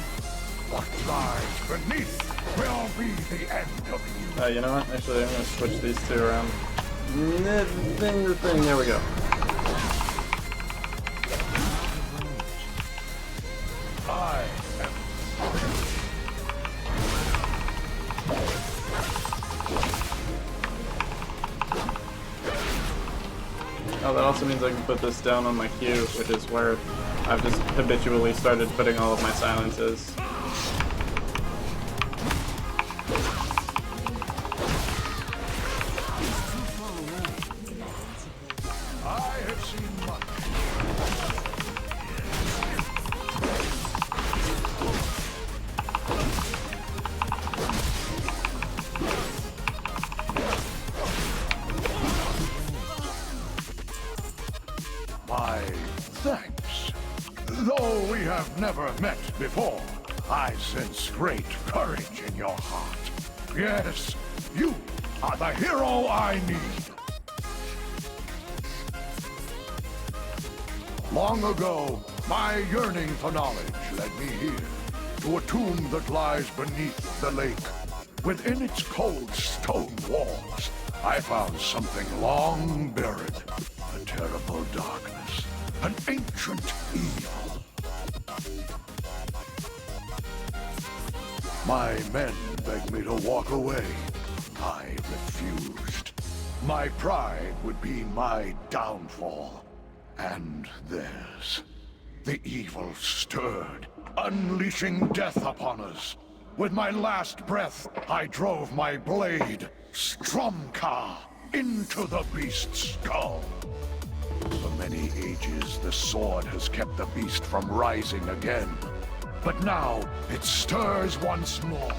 What lies beneath will be the end of you. You know what? Actually, I'm going to switch these two around. There we go. I am. Oh, that also means I can put this down on my queue, which is where I've just habitually started putting all of my silences. I have seen much. have never met before, I sense great courage in your heart. Yes, you are the hero I need. Long ago, my yearning for knowledge led me here, to a tomb that lies beneath the lake. Within its cold stone walls, I found something long buried. A terrible darkness, an ancient evil. My men begged me to walk away. I refused. My pride would be my downfall. And theirs. The evil stirred, unleashing death upon us. With my last breath, I drove my blade, Stromka, into the beast's skull. For many ages, the sword has kept the beast from rising again. But now, it stirs once more.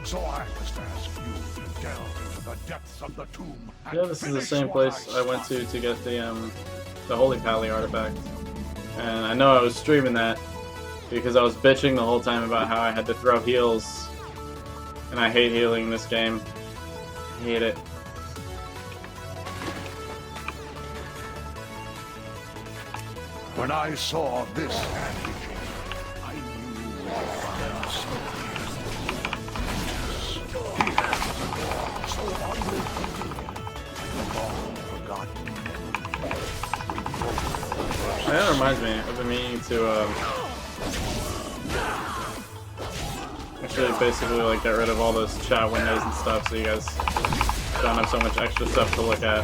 So I must ask you to delve into the depths of the tomb. Yeah, this is the same place I went to get the Holy Pally artifact. And I know I was streaming that because I was bitching the whole time about how I had to throw heals. And I hate healing in this game. I hate it. When I saw this bandage, I knew I found something. Here, so unrepentant, the long forgotten memory. That reminds me, I've been meaning to actually basically like get rid of all those chat windows and stuff so you guys don't have so much extra stuff to look at.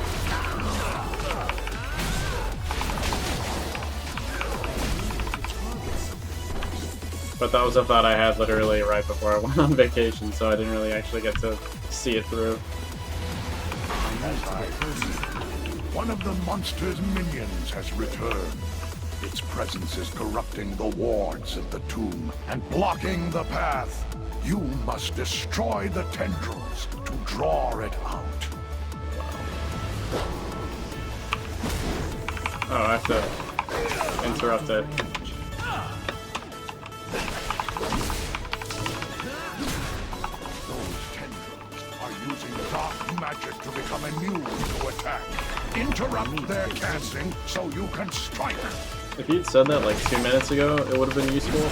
But that was a thought I had literally right before I went on vacation, so I didn't really actually get to see it through. One of the monster's minions has returned. Its presence is corrupting the wards of the tomb and blocking the path. You must destroy the tendrils to draw it out. Oh, I have to interrupt it. Those tendrils are using dark magic to become immune to attack. Interrupt their casting so you can strike. If you'd said that like 2 minutes ago, it would have been useful.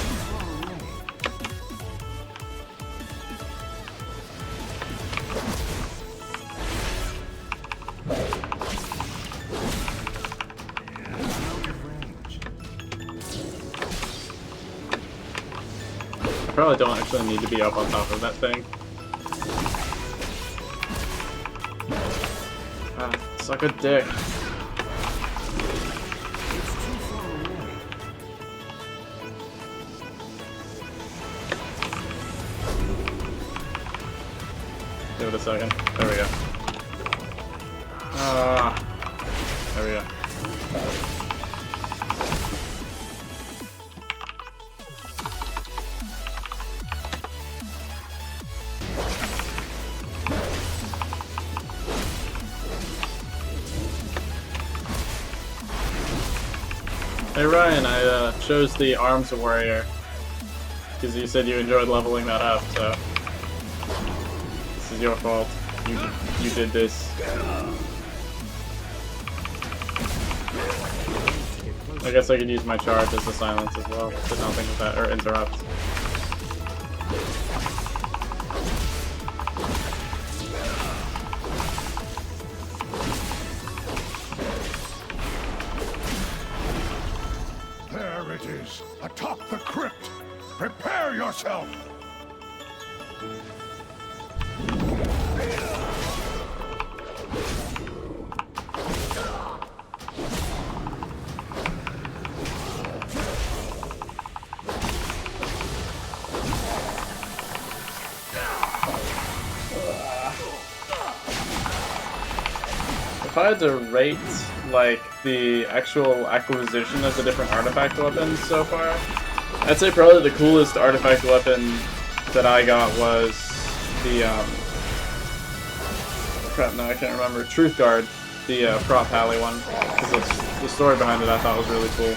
I probably don't actually need to be up on top of that thing. Ah, suck a dick. Give it a second. There we go. There we go. Hey Ryan, I chose the Arms Warrior because you said you enjoyed leveling that up, so this is your fault. You did this. I guess I could use my charge as a silence as well, but don't think of that, or interrupt. There it is, atop the crypt. Prepare yourself. If I had to rate, like, the actual acquisition of the different artifact weapons so far, I'd say probably the coolest artifact weapon that I got was the, crap, no, I can't remember, Truth Guard, the prop Pally one, because the story behind it I thought was really cool.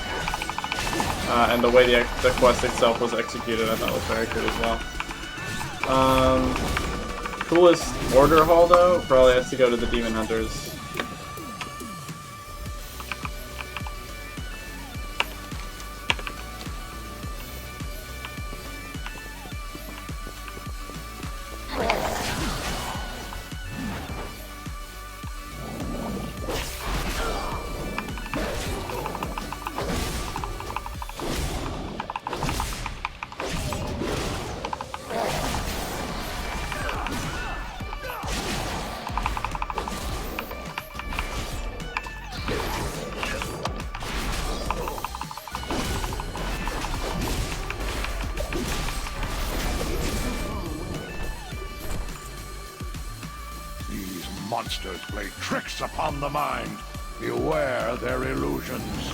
And the way the quest itself was executed, I thought was very good as well. Coolest order hall though probably has to go to the Demon Hunters. Monsters play tricks upon the mind. Beware their illusions.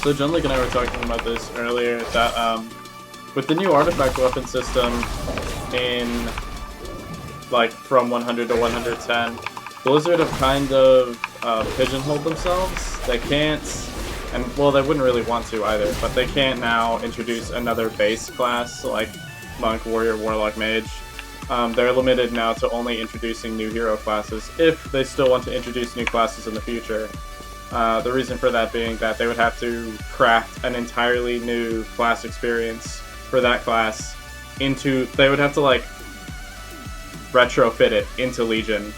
So Jean-Luc and I were talking about this earlier, that with the new artifact weapon system in, like, from 100 to 110, Blizzard have kind of pigeonholed themselves. They can't, and well, they wouldn't really want to either, but they can't now introduce another base class like Monk, Warrior, Warlock, Mage. They're limited now to only introducing new hero classes, if they still want to introduce new classes in the future. The reason for that being that they would have to craft an entirely new class experience for that class they would have to like retrofit it into Legion,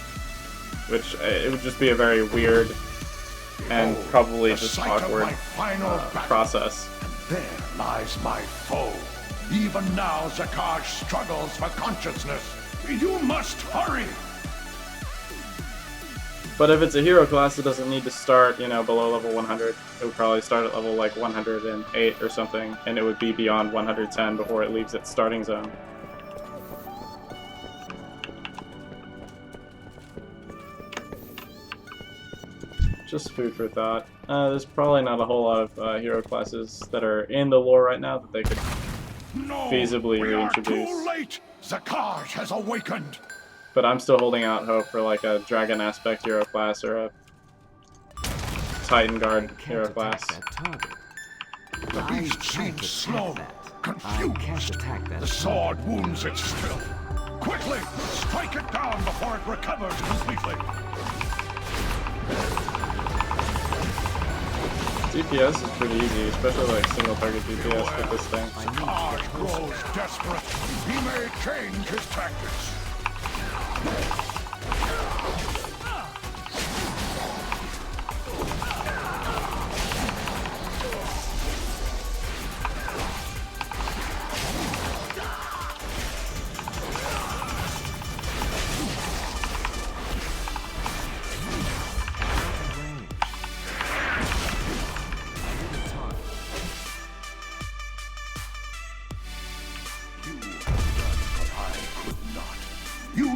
which it would just be a very weird and probably just awkward process. And there lies my foe. Even now Zakaj struggles for consciousness. You must hurry! But if it's a hero class, it doesn't need to start, you know, below level 100. It would probably start at level like 108 or something, and it would be beyond 110 before it leaves its starting zone. Just food for thought. There's probably not a whole lot of hero classes that are in the lore right now that they could feasibly reintroduce. Too late! Zakaj has awakened! But I'm still holding out hope for like a Dragon Aspect hero class or a Titan Guard hero class. The beast seems slow, confused. The sword wounds it still. Quickly, strike it down before it recovers completely. DPS is pretty easy, especially like single target DPS with this thing. Zakaj grows desperate. He may change his tactics.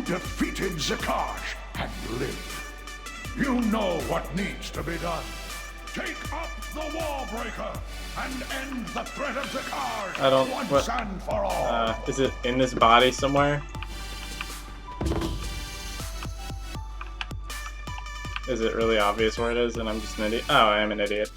Defeated Zakaj and live. You know what needs to be done. Take up the wall breaker and end the threat of Zakaj I don't. once and for all. Is it in this body somewhere? Is it really obvious where it is and I'm just an idiot? Oh, I am an idiot.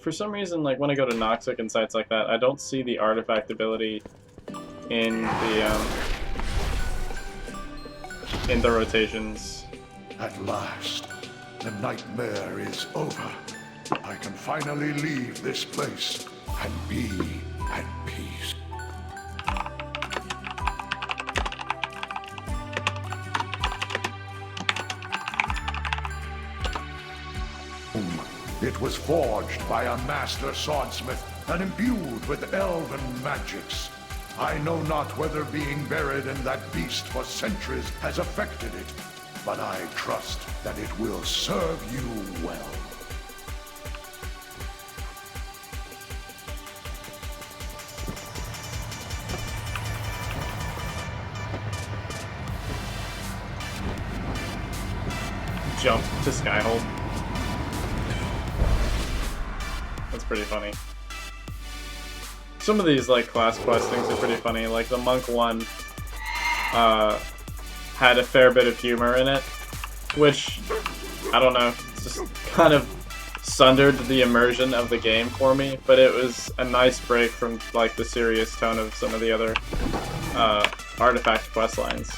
For some reason, like when I go to Noxic and sites like that, I don't see the artifact ability in the rotations. At last, the nightmare is over. I can finally leave this place and be at peace. It was forged by a master swordsmith and imbued with elven magics. I know not whether being buried in that beast for centuries has affected it, but I trust that it will serve you well. Jump to Skyhold. That's pretty funny. Some of these like class quest things are pretty funny. Like the monk one had a fair bit of humor in it, which I don't know, it's just kind of sundered the immersion of the game for me. But it was a nice break from like the serious tone of some of the other artifact quest lines.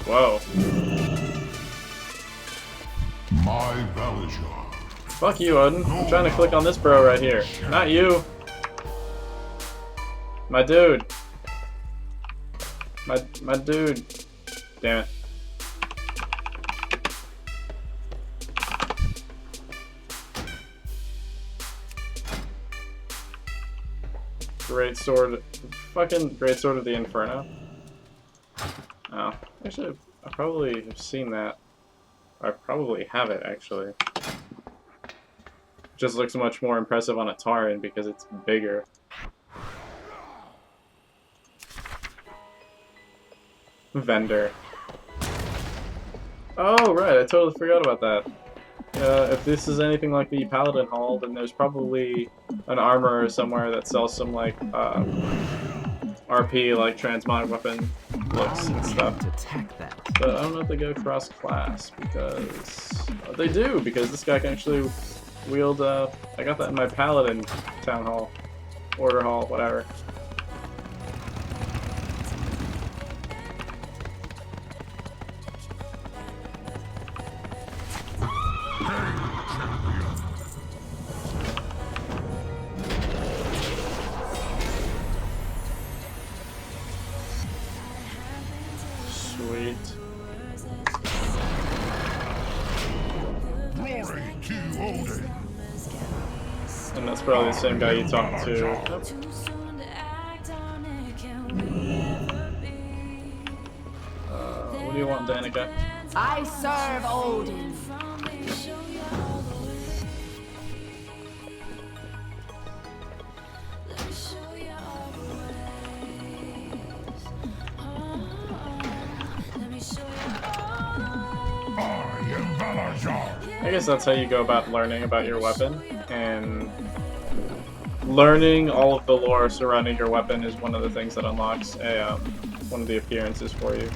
Whoa. My Valijah. Fuck you, Odin. I'm trying to click on this bro right here. Not you. My dude. My dude. Damn it. Great sword. Fucking great sword of the Inferno. Oh, actually, I probably have seen that. I probably have it, actually. Just looks much more impressive on a Tauren because it's bigger. Vendor. Oh, right, I totally forgot about that. If this is anything like the Paladin Hall, then there's probably an armorer somewhere that sells some, like, RP, like, transmog weapon looks and stuff. But I don't know if they go cross-class, because... they do, because this guy can actually wield, I got that in my Paladin Town Hall. Order Hall, whatever. And that's probably the same guy you talked to. Nope. What do you want, Danica? I serve Odin. I guess that's how you go about learning about your weapon, and learning all of the lore surrounding your weapon is one of the things that unlocks a one of the appearances for you.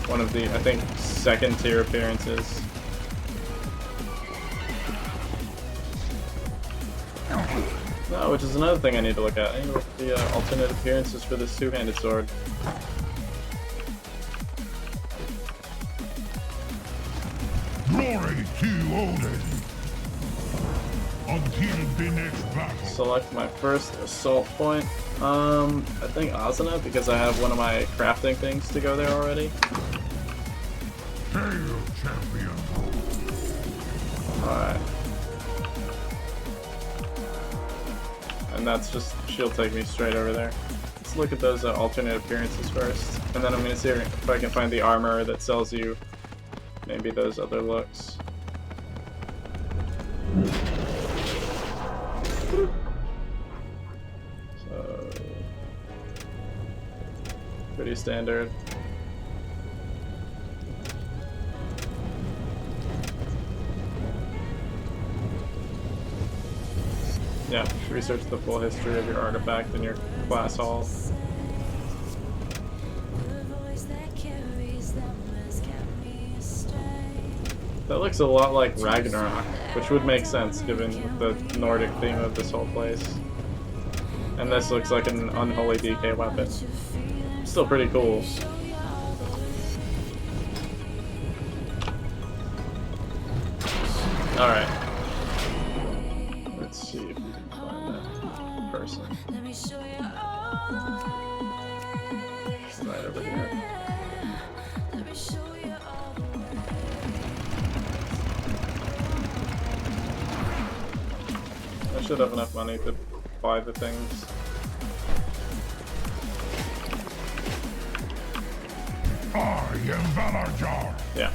One of the, I think, second tier appearances. No, which is another thing I need to look at. I need to look at the alternate appearances for this two-handed sword. Glory to Odin. Until the next battle. Select my first assault point. I think Asuna, because I have one of my crafting things to go there already. Hail, champion. Alright. And that's just, she'll take me straight over there. Let's look at those alternate appearances first. And then I'm going to see if I can find the armor that sells you maybe those other looks. So, pretty standard. Yeah, research the full history of your artifact in your class hall. That looks a lot like Ragnarok, which would make sense given the Nordic theme of this whole place. And this looks like an unholy DK weapon. Still pretty cool. Alright. person. It's right over here. I should have enough money to buy the things. I am Valarjar. Yeah.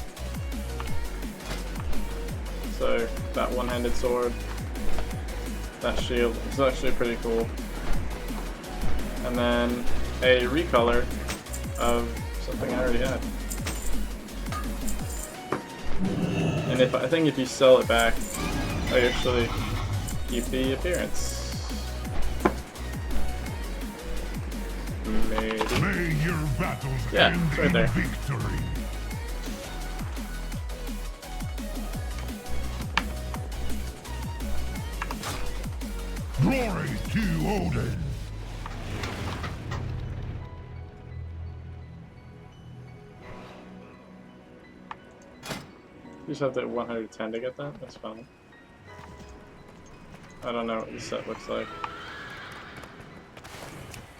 So, that one-handed sword, that shield is actually pretty cool. And then a recolor of something I already had. And I think if you sell it back, I actually keep the appearance. Maybe. May your battles Yeah, end it's right in there. victory. Glory to Odin. You just have to 110 to get that? That's fine. I don't know what the set looks like.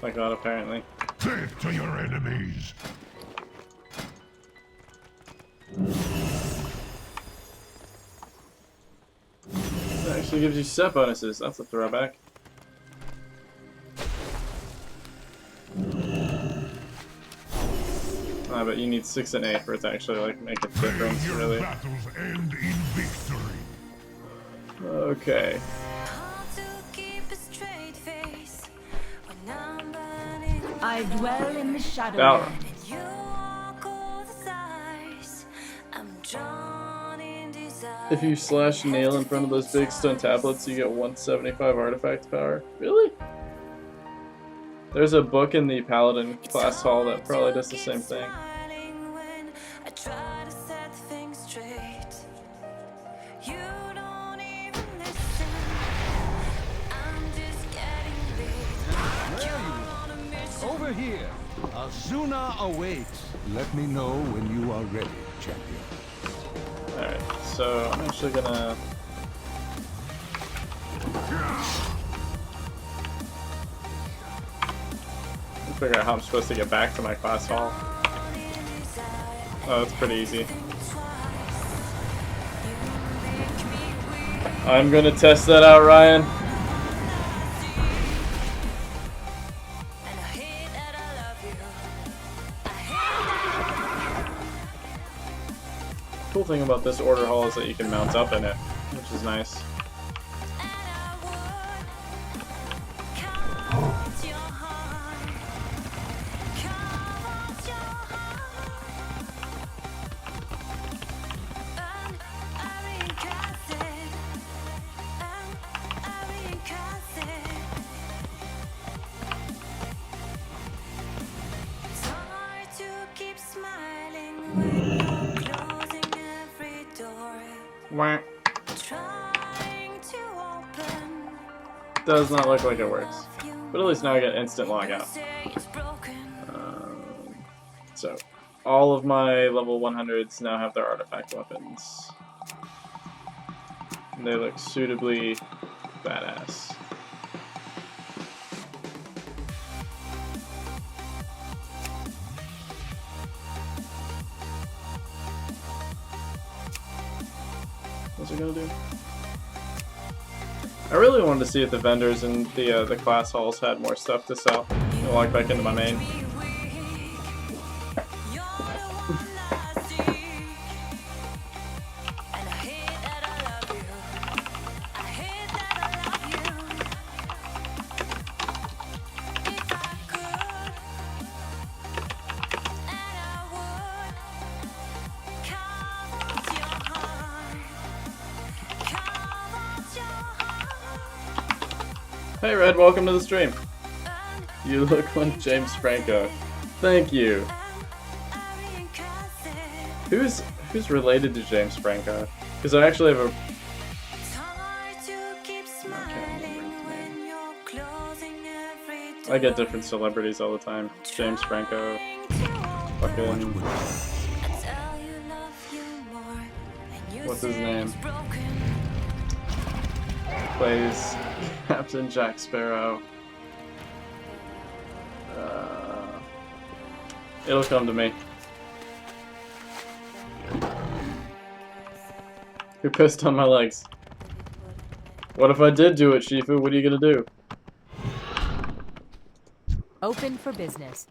Like that, apparently. Death to your enemies. It actually gives you set bonuses. That's a throwback. But you need 6 and 8 for it to actually like make a difference, May your really. battles end in victory. Okay. I dwell in the shadow. Valor. If you slash nail in front of those big stone tablets, you get 175 artifact power. Really? There's a book in the Paladin class hall that probably does the same thing. Over here. Azuna awaits. Let me know when you are ready, champion. Alright, so I'm actually gonna... figure out how I'm supposed to get back to my class hall. Oh, it's pretty easy. I'm gonna test that out, Ryan. Cool thing about this order hall is that you can mount up in it, which is nice. Does not look like it works, but at least now I get instant logout. So all of my level 100s now have their artifact weapons. And they look suitably badass. What's it gonna do? I really wanted to see if the vendors and the class halls had more stuff to sell. I'll log back into my main. Hey Red, welcome to the stream. You look like James Franco. Thank you. Who's related to James Franco? Because I actually have a... I get different celebrities all the time. James Franco. Fucking... What's his name? Plays Captain Jack Sparrow. It'll come to me. You're pissed on my legs. What if I did do it, Shifu? What are you gonna do? Open for business.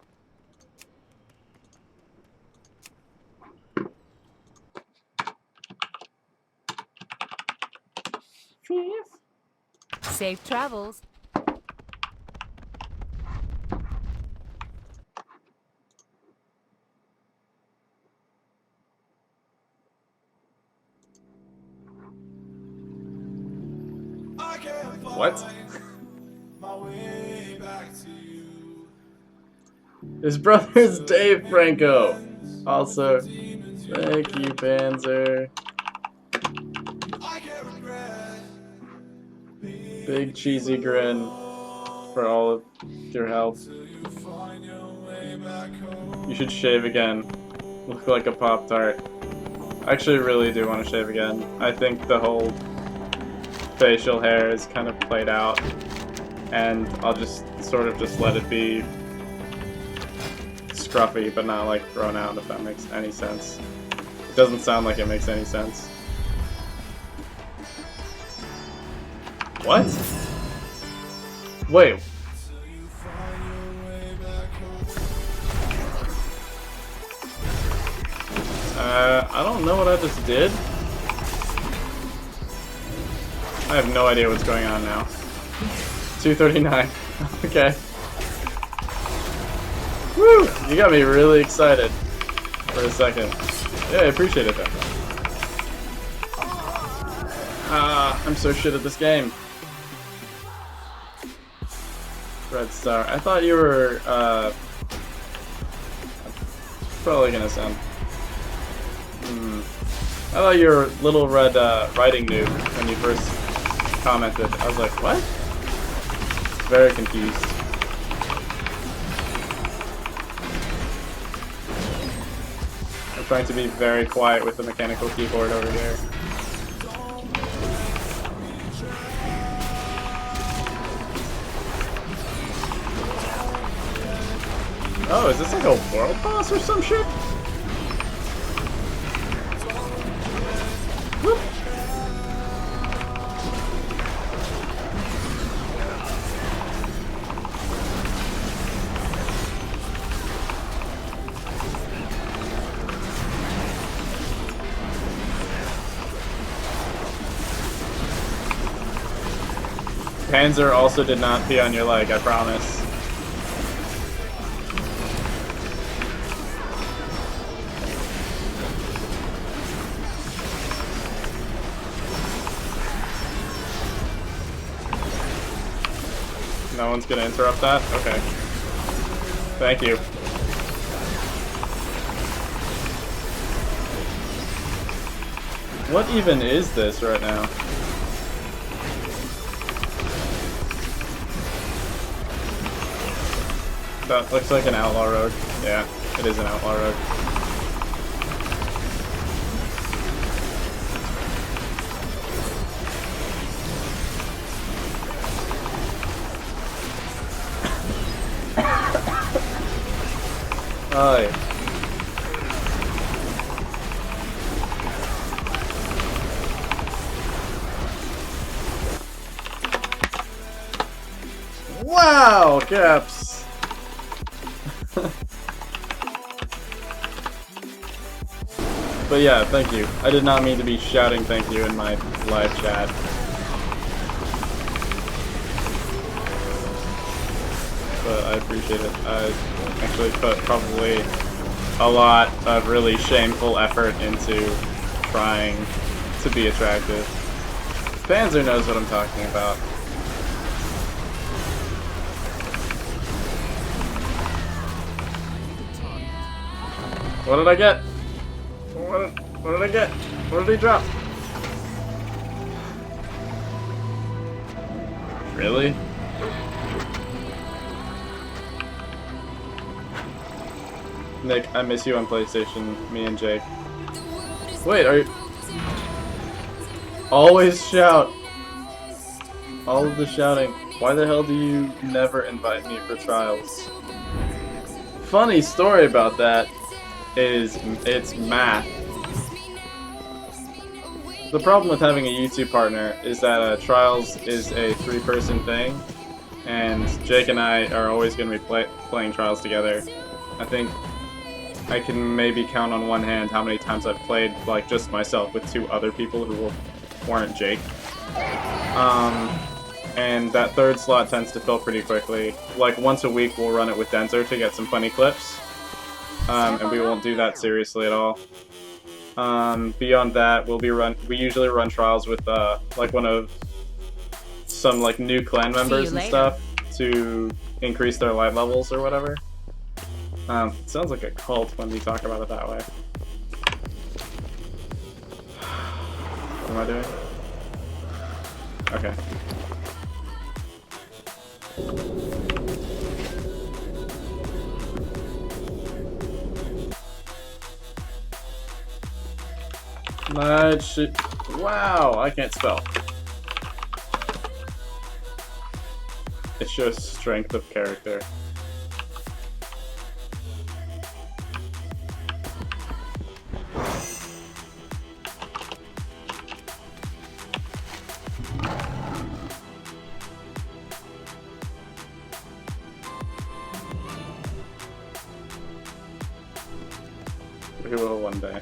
Safe travels. What? His brother's Dave Franco. Also, thank you, Panzer. Big cheesy grin for all of your help. You should shave again. Look like a Pop-Tart. I actually really do want to shave again. I think the whole facial hair is kind of played out, and I'll just sort of just let it be scruffy, but not like grown out, if that makes any sense. It doesn't sound like it makes any sense. What? Wait. I don't know what I just did. I have no idea what's going on now. 239. Okay. Woo! You got me really excited for a second. Yeah, I appreciate it though. I'm so shit at this game. Red Star. I thought you were, probably gonna sound. I thought you were Little Red, writing noob when you first commented. I was like, what? Very confused. I'm trying to be very quiet with the mechanical keyboard over here. Oh, is this like a world boss or some shit? Whoop. Panzer also did not pee on your leg, I promise. No one's gonna interrupt that? Okay. Thank you. What even is this right now? That looks like an outlaw road. Yeah, it is an outlaw road. Hi. Wow, Caps. But yeah, thank you. I did not mean to be shouting thank you in my live chat. But I appreciate it. I actually put probably a lot of really shameful effort into trying to be attractive. Panzer knows what I'm talking about. What did I get? What did I get? What did he drop? Really? Nick, I miss you on PlayStation, me and Jake. Wait, are you... Always shout! All of the shouting. Why the hell do you never invite me for trials? funny story about that is it's math. The problem with having a YouTube partner is that Trials is a 3-person thing, and Jake and I are always going to be playing Trials together. I think I can maybe count on one hand how many times I've played like just myself with 2 other people who weren't Jake. And that 3rd slot tends to fill pretty quickly. Like once a week we'll run it with Denzer to get some funny clips, and we won't do that seriously at all. Beyond that, we usually run Trials with like some like new clan members and stuff to increase their light levels or whatever. It sounds like a cult when we talk about it that way. What am I doing? Okay. Night shit. Wow, I can't spell. It shows strength of character. We will one day.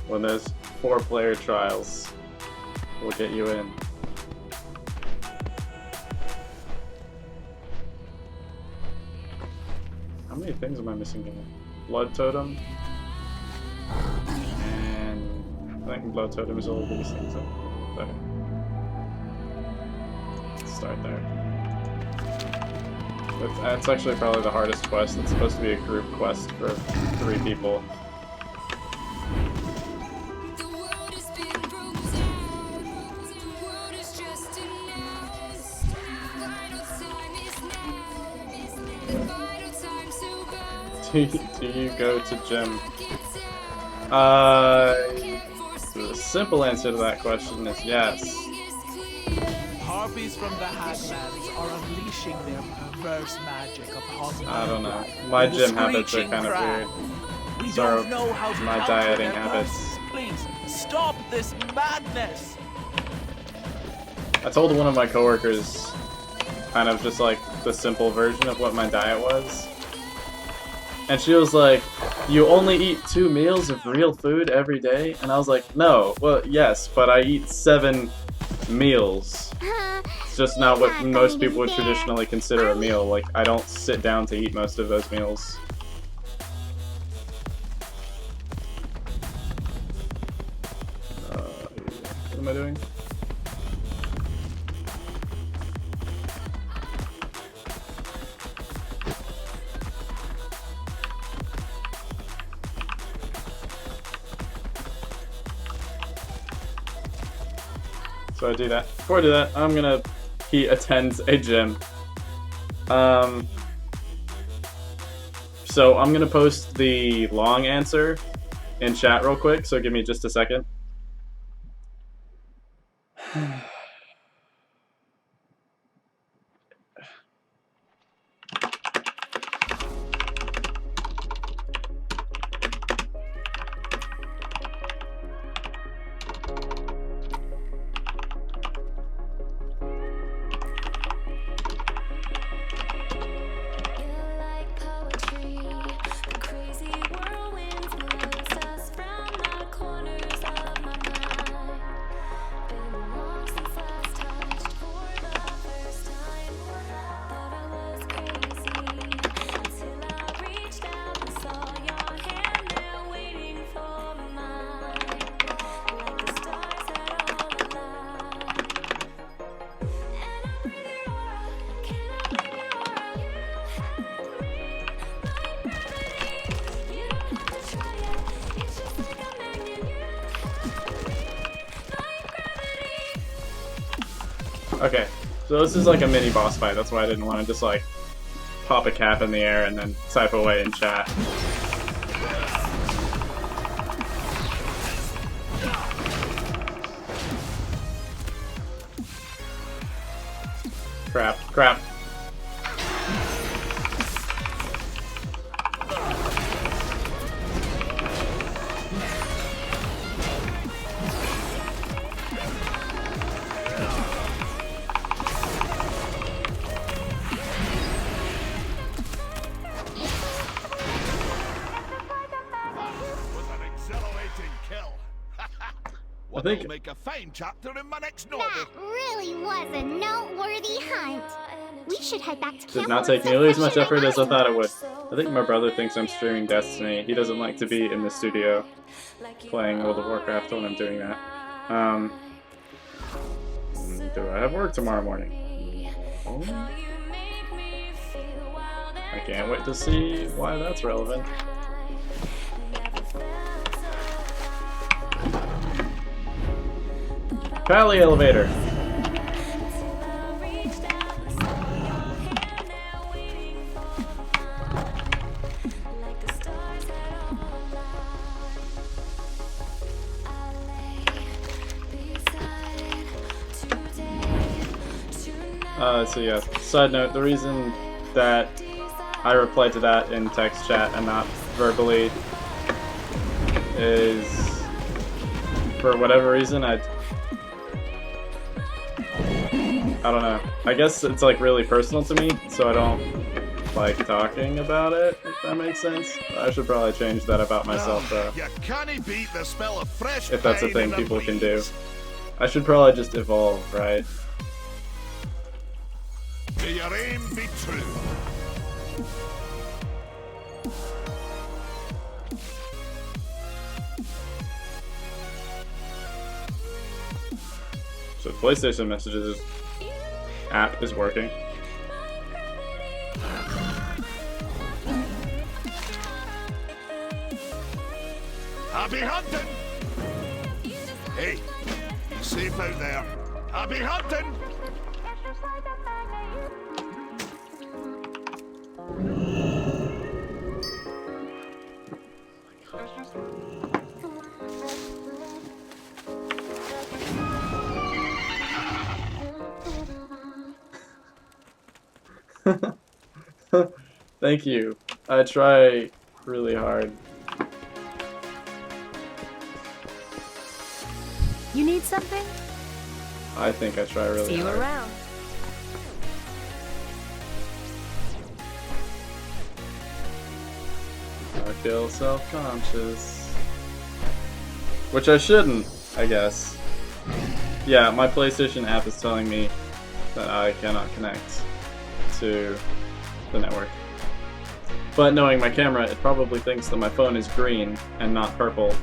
When there's 4-player Trials, we'll get you in. How many things am I missing here? Blood Totem. And I think Blood Totem is all of these things. Okay. Let's start there. That's actually probably the hardest quest. It's supposed to be a group quest for 3 people. Do you go to gym? The simple answer to that question is yes. Harpies from the Haglands are unleashing their perverse magic upon I don't know. My gym habits are kind of weird. So are my dieting habits. Please stop this madness. I told one of my coworkers kind of just like the simple version of what my diet was. And she was like, "You only eat 2 meals of real food every day?" And I was like, "No, well, yes, but I eat 7 meals. It's just not what most people would traditionally consider a meal. Like, I don't sit down to eat most of those meals." What am I doing? So I do that. Before I do that, I'm gonna. He attends a gym. So I'm gonna post the long answer in chat real quick. So give me just a second. Okay, so this is like a mini boss fight, that's why I didn't want to just like pop a cap in the air and then type away in chat. Crap, crap. Fitting kill. I think Will make a fine chapter in my next novel. That really was a noteworthy hunt. We should head back to camp. did not take nearly as much effort as I thought it would. I think my brother thinks I'm streaming Destiny. He doesn't like to be in the studio playing World of Warcraft when I'm doing that. Do I have work tomorrow morning? Oh. I can't wait to see why that's relevant. Pally elevator. So yeah, side note, the reason that I replied to that in text chat and not verbally is, for whatever reason, I don't know. I guess it's like really personal to me, so I don't like talking about it, if that makes sense. I should probably change that about myself, though. You can't beat the smell of fresh If that's a pine thing in the people can do. breeze. I should probably just evolve, right? May your aim be true. So PlayStation Messages app is working. Happy hunting! Hey, you safe out there? Happy hunting! Thank you. I try really hard. You need something? I think I try really See you hard. around. I feel self-conscious. Which I shouldn't, I guess. Yeah, my PlayStation app is telling me that I cannot connect to the network. But knowing my camera, it probably thinks that my phone is green and not purple.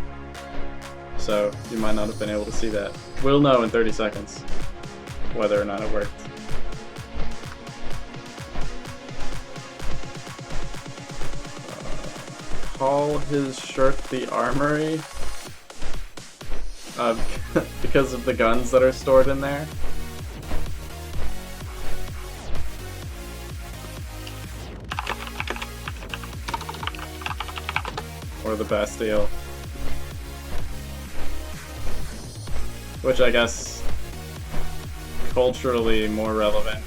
So you might not have been able to see that. We'll know in 30 seconds whether or not it worked. Call his shirt the armory? Because of the guns that are stored in there? Or the Bastille. Which I guess culturally more relevant.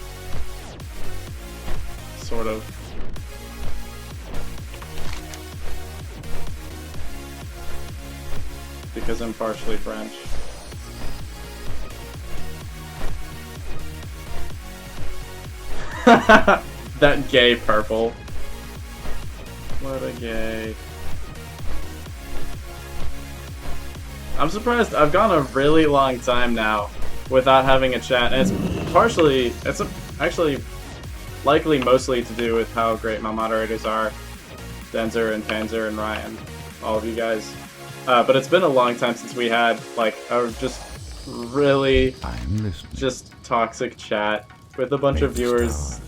Sort of. Because I'm partially French. That gay purple. What a gay. I'm surprised. I've gone a really long time now without having a chat, and it's actually likely mostly to do with how great my moderators are, Denzer and Panzer and Ryan, all of you guys. But it's been a long time since we had like a just really just toxic chat with a bunch of viewers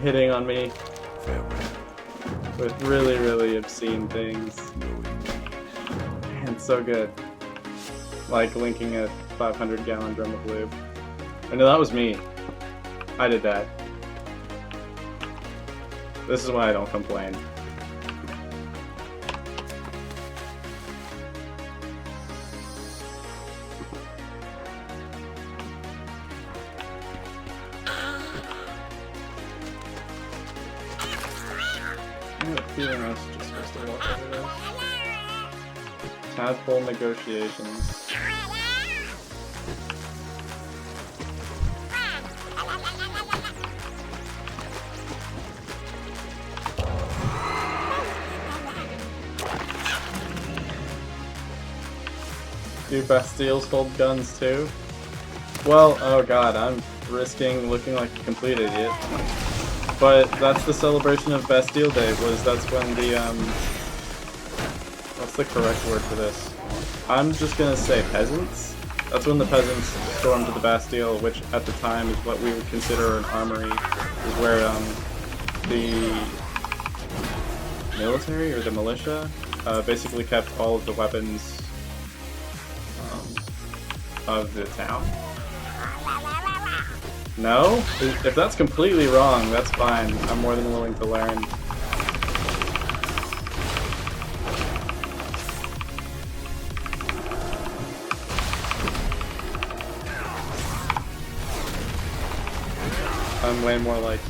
hitting on me with really, really obscene things. It's so good. Like linking a 500-gallon drum of lube. I know that was me. I did that. This is why I don't complain. I have a feeling I was just supposed to walk over there. Tadpole negotiations. Do Bastilles hold guns too? Well, oh god, I'm risking looking like a complete idiot. But that's the celebration of Bastille Day, that's when the, what's the correct word for this? I'm just gonna say peasants? That's when the peasants stormed the Bastille, which at the time is what we would consider an armory, is where, the military or the militia basically kept all of the weapons of the town. No? If that's completely wrong, that's fine. I'm more than willing to learn. I'm way more like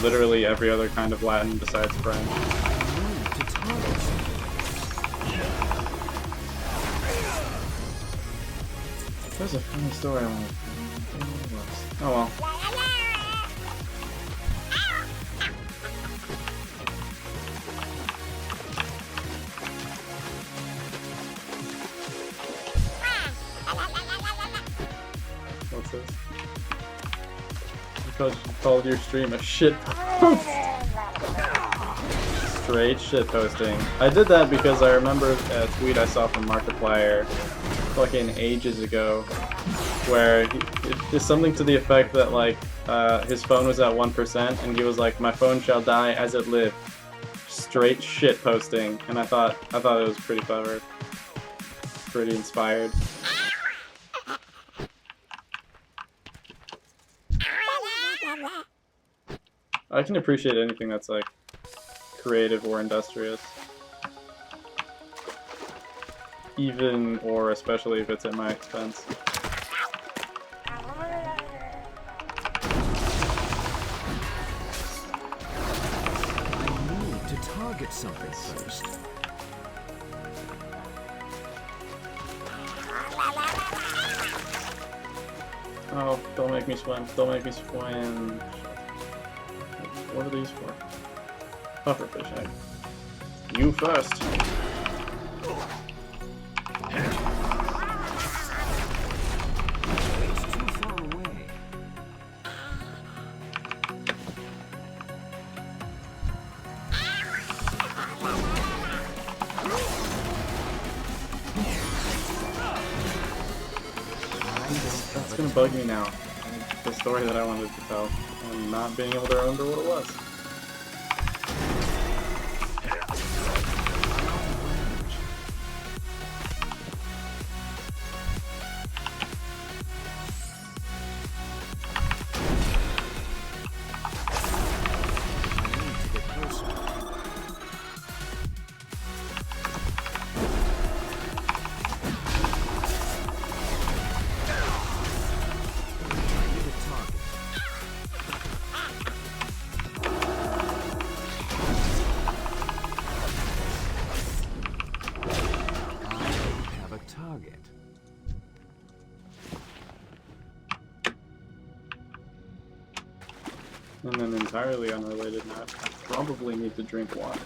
literally every other kind of Latin besides French. There's a funny story I want to... Oh well. What's this? Because you called your stream a shit post. Straight shit posting. I did that because I remember a tweet I saw from Markiplier fucking ages ago, where it's something to the effect that like his phone was at 1% and he was like, "My phone shall die as it lived." Straight shit posting, and I thought it was pretty clever, pretty inspired. I can appreciate anything that's like creative or industrious. Even or especially if it's at my expense. I need to target something first. Oh, don't make me swim. Don't make me swim. What are these for? Pufferfish egg. You first. It's too far away. That's gonna bug me now. The story that I wanted to tell, and not being able to remember what it was. On an entirely unrelated note, I probably need to drink water.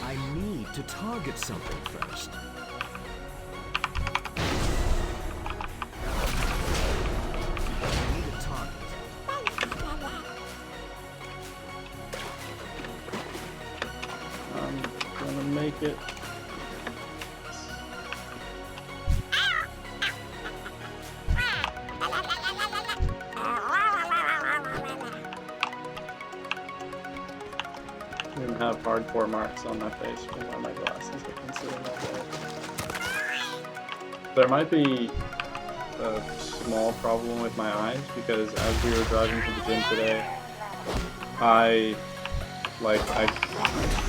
I need to target something first. I need a target. I'm gonna make it. I even have hardcore marks on my face from all my glasses have been sitting all day. There might be a small problem with my eyes because as we were driving to the gym today,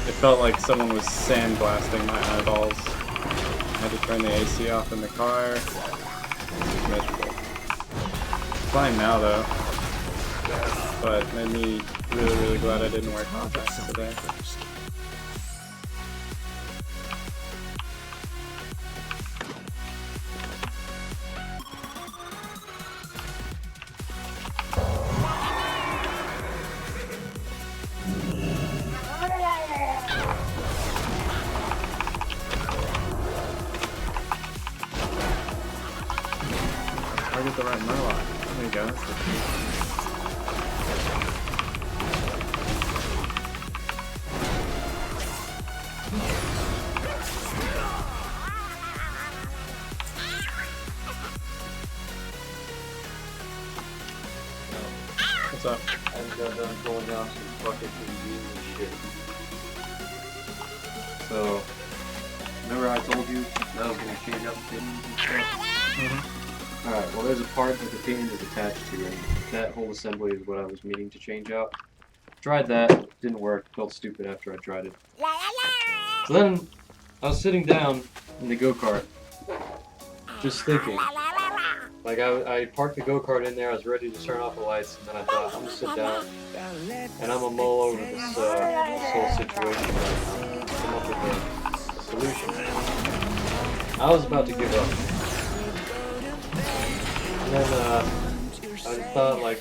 it felt like someone was sandblasting my eyeballs. I had to turn the AC off in the car. It was miserable. Fine now though, but made me really, really glad I didn't wear contacts today. Target the right Murloc. There you go. That's the key. What's up? I just got done pulling down some fucking TVs and shit. So, remember I told you that I was going to change out the pinions and stuff? Alright, well there's a part that the pinion is attached to, and that whole assembly is what I was meaning to change out. Tried that, didn't work, felt stupid after I tried it. So then, I was sitting down in the go-kart, just thinking. Like, I parked the go-kart in there, I was ready to turn off the lights, and then I thought, I'm gonna sit down, and I'm gonna mull over this whole situation right now, come up with a solution. I was about to give up. And then, I thought, like,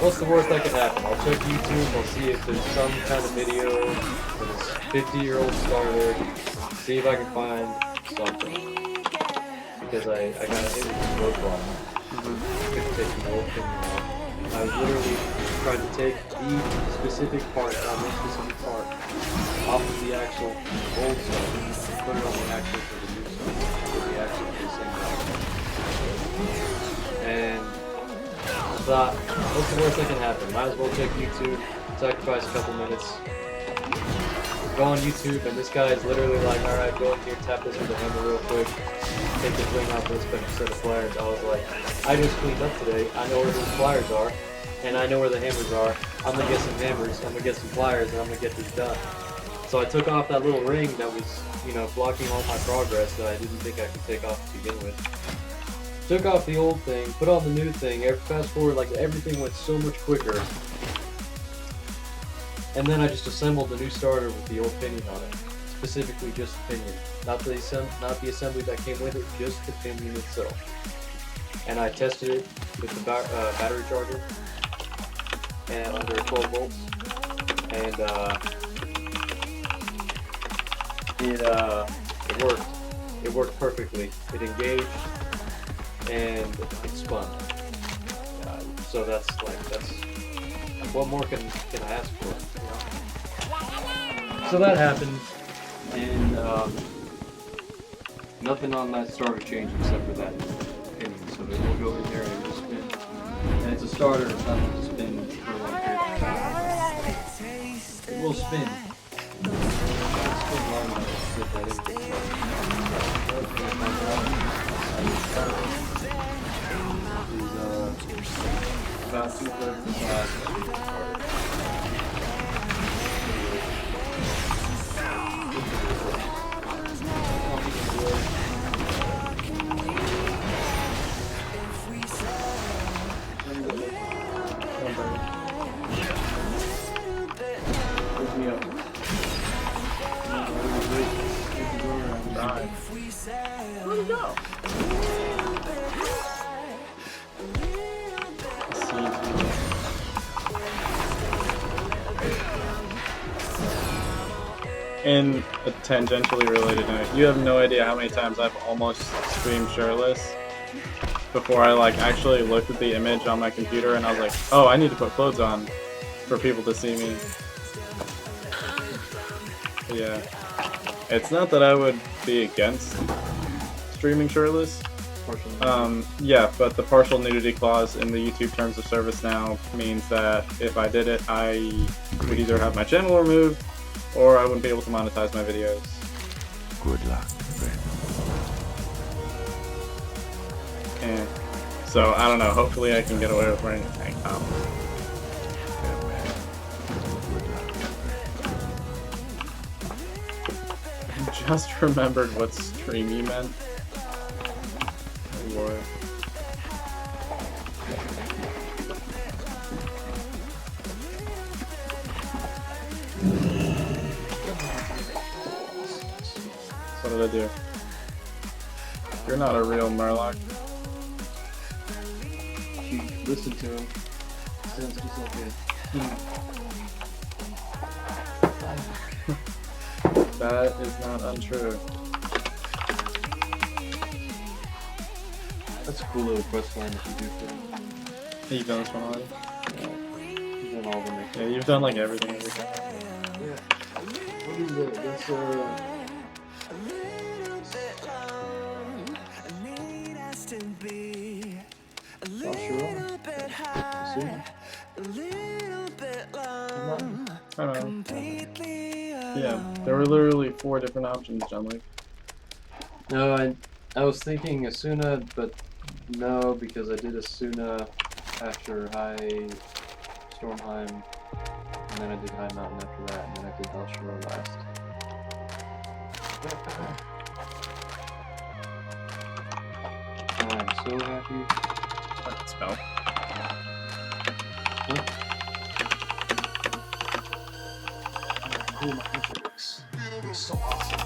what's the worst that could happen? I'll check YouTube, I'll see if there's some kind of video for this 50-year-old starter, see if I can find something. Because I got hit with this roadblock. Couldn't take the whole thing out. I was literally trying to take the specific part, not this specific part, off of the actual old stuff, put it on the axle for the new stuff, for the axle for the same thing. And I thought, what's the worst that can happen? Might as well check YouTube, sacrifice a couple minutes, go on YouTube, and this guy is literally like, alright, go in here, tap this with a hammer real quick, take this ring off, let's put a set of pliers. I was like, I just cleaned up today, I know where those pliers are, and I know where the hammers are. I'm gonna get some hammers, I'm gonna get some pliers, and I'm gonna get this done. So I took off that little ring that was, you know, blocking all my progress that I didn't think I could take off to begin with. Took off the old thing, put on the new thing, fast forward, like everything went so much quicker. And then I just assembled the new starter with the old pinion on it. Specifically just the pinion. Not the assembly that came with it, just the pinion itself. And I tested it with the battery charger and under 12 volts. And it worked. It worked perfectly. It engaged and it spun. So that's what more can I ask for? You know? So that happened, and nothing on that starter changed except for that pinion. So it will go in there and it will spin. And it's a starter, it's not going to spin for a long period of time. It will spin. It will spin long enough to get that in. About 2/3 the size of the starter. Where'd he go? In a tangentially related note, you have no idea how many times I've almost streamed shirtless before I like actually looked at the image on my computer and I was like, oh, I need to put clothes on for people to see me. Yeah. It's not that I would be against streaming shirtless. Yeah, but the partial nudity clause in the YouTube terms of service now means that if I did it, I would either have my channel removed or I wouldn't be able to monetize my videos. Good luck, friend. And so, I don't know, hopefully I can get away with wearing a tank top. I just remembered what streamy meant. Oh, Lord. What did I do? You're not a real Murloc. Listen to him. Sounds just like That is not untrue. That's a cool little quest line that you do for them. You've done this one already? Yeah. You've done all the next. Yeah, you've done like everything. Yeah. What is it? That's I don't know. Yeah, there were literally 4 different options, Jean-Luc. No, I was thinking Asuna, but no, because I did Asuna after High Stormheim, and then I did High Mountain after that, and then I did Valshura last. I'm so happy. That spell. Oh, my intellects. It's so awesome.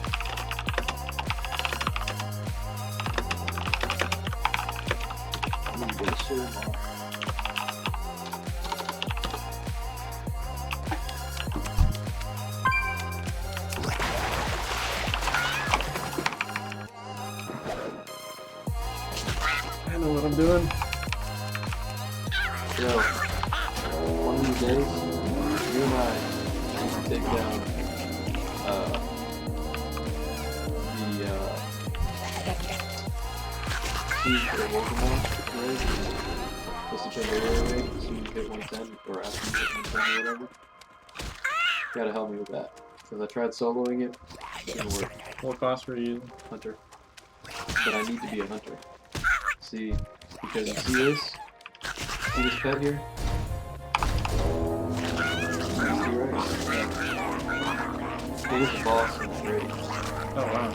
I'm gonna get a sword now. I know what I'm doing. Yo, one of these days, you and I need to take down siege or Pokemon raid. Just to take a raid, as soon as you hit 110, or after you hit 110 or whatever. You gotta help me with that. Because I tried soloing it, didn't work. What class were you using? Hunter. But I need to be a hunter. See, because you see this? See this pet here? See right? It is the boss in this raid. Oh wow.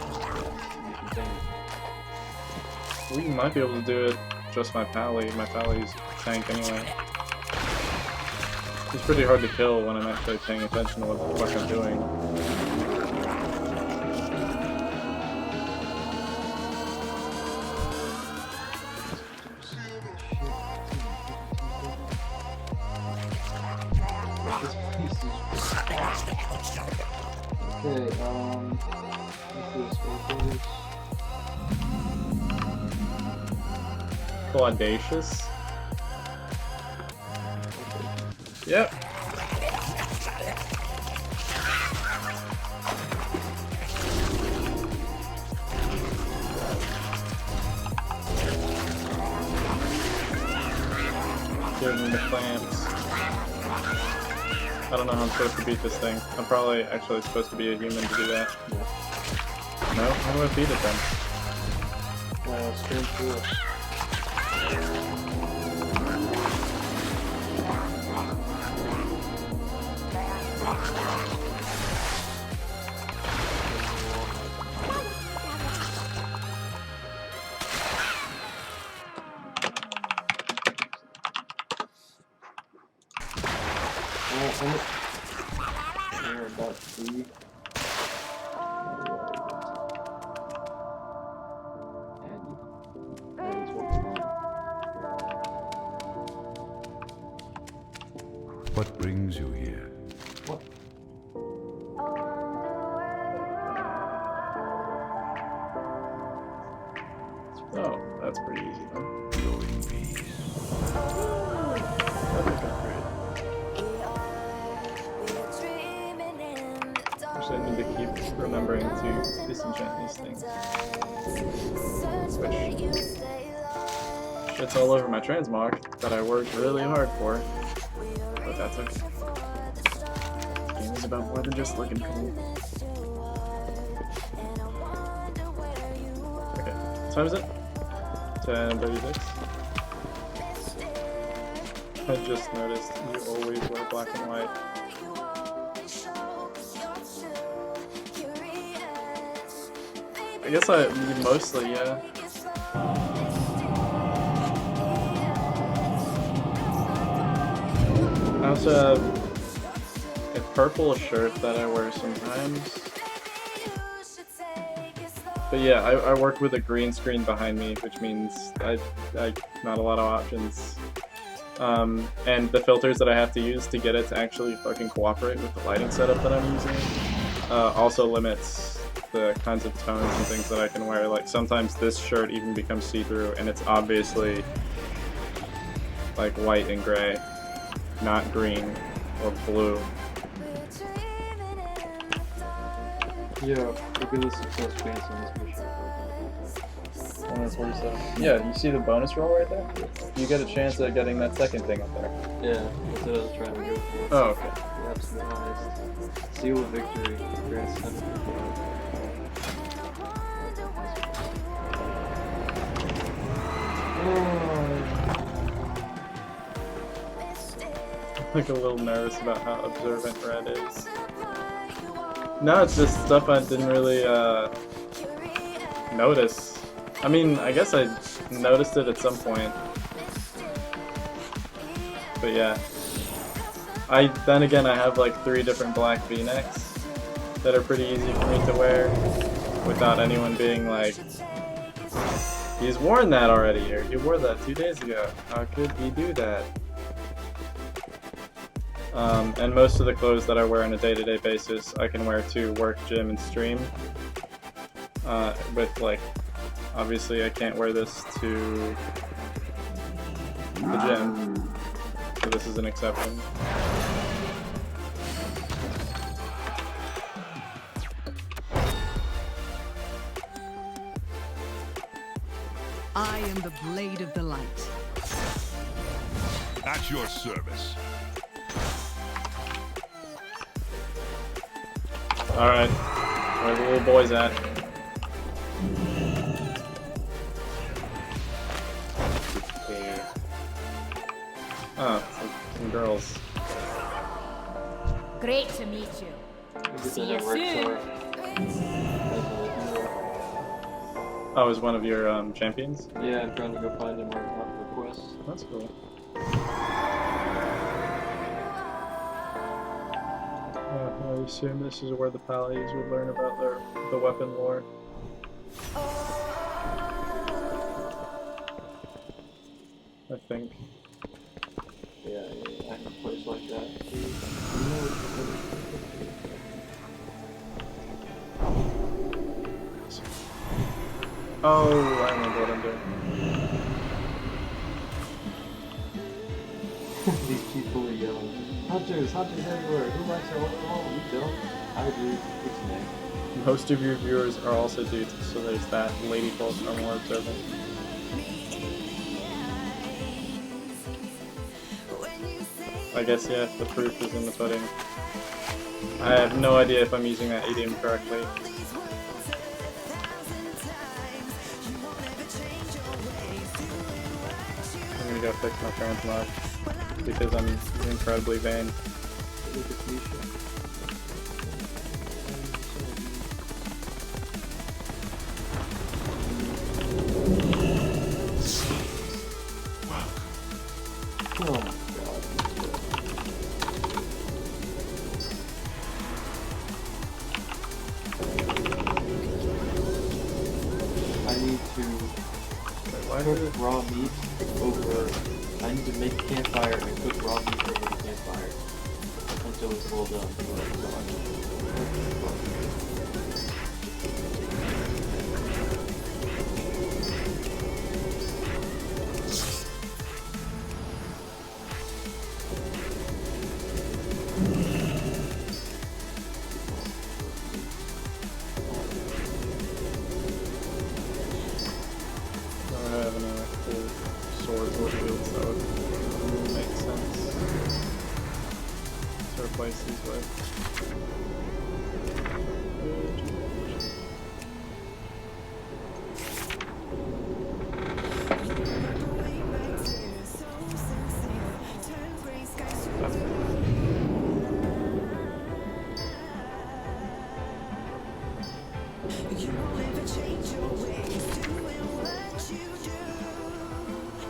We might be able to do it just my pally. My pally's tank anyway. It's pretty hard to kill when I'm actually paying attention to what the fuck I'm doing. Okay, Audacious. Yep. Give him the clamps. I don't know how I'm supposed to beat this thing. I'm probably actually supposed to be a human to do that. No? How do I beat it then? Strength 4. We're about 3. What brings you here? What? Oh, that's pretty easy though. Go in peace. Actually, I need to keep remembering to disenchant these things. Which shit's all over my transmog that I worked really hard for. But that's okay. This game is about more than just looking cool. Okay, what time is it? 10:36. I just noticed you always wear black and white. I guess mostly, yeah. I also have a purple shirt that I wear sometimes. But yeah, I work with a green screen behind me, which means I not a lot of options. And the filters that I have to use to get it to actually fucking cooperate with the lighting setup that I'm using also limits the kinds of tones and things that I can wear. Like sometimes this shirt even becomes see-through, and it's obviously like white and gray, not green or blue. Yeah, look at the success points on this mission. 147. Yeah, you see the bonus roll right there? You get a chance at getting that second thing up there. Yeah, that's what I was trying to go for. Oh, okay. The absolute highest. Seal of victory grants 7 I'm like a little nervous about how observant Red is. No, it's just stuff I didn't really notice. I mean, I guess I noticed it at some point. But yeah. Then again, I have like 3 different black V-necks that are pretty easy for me to wear without anyone being like, he's worn that already, or he wore that 2 days ago. How could he do that? And most of the clothes that I wear on a day-to-day basis, I can wear to work, gym, and stream. With like, obviously I can't wear this to the gym, so this is an exception. I am the blade of the light. At your service. Alright, where are the little boys at? Oh, some girls. Great to meet you. See you soon. Oh, is one of your champions? Yeah, I'm trying to go find him on the quest. That's cool. I assume this is where the Pallies would learn about the weapon lore. I think. Yeah, I have a place like that. Oh, I remember what I'm doing. These people are yelling, hunters everywhere, who likes our home? We don't. I do. It's me. Most of your viewers are also dudes, so there's that. Lady folk are more observant. I guess, yeah, the proof is in the pudding. I have no idea if I'm using that idiom correctly. I'm gonna go fix my transmog because I'm incredibly vain. Cook raw meat over. I need to make a campfire and cook raw meat over the campfire until it's well done.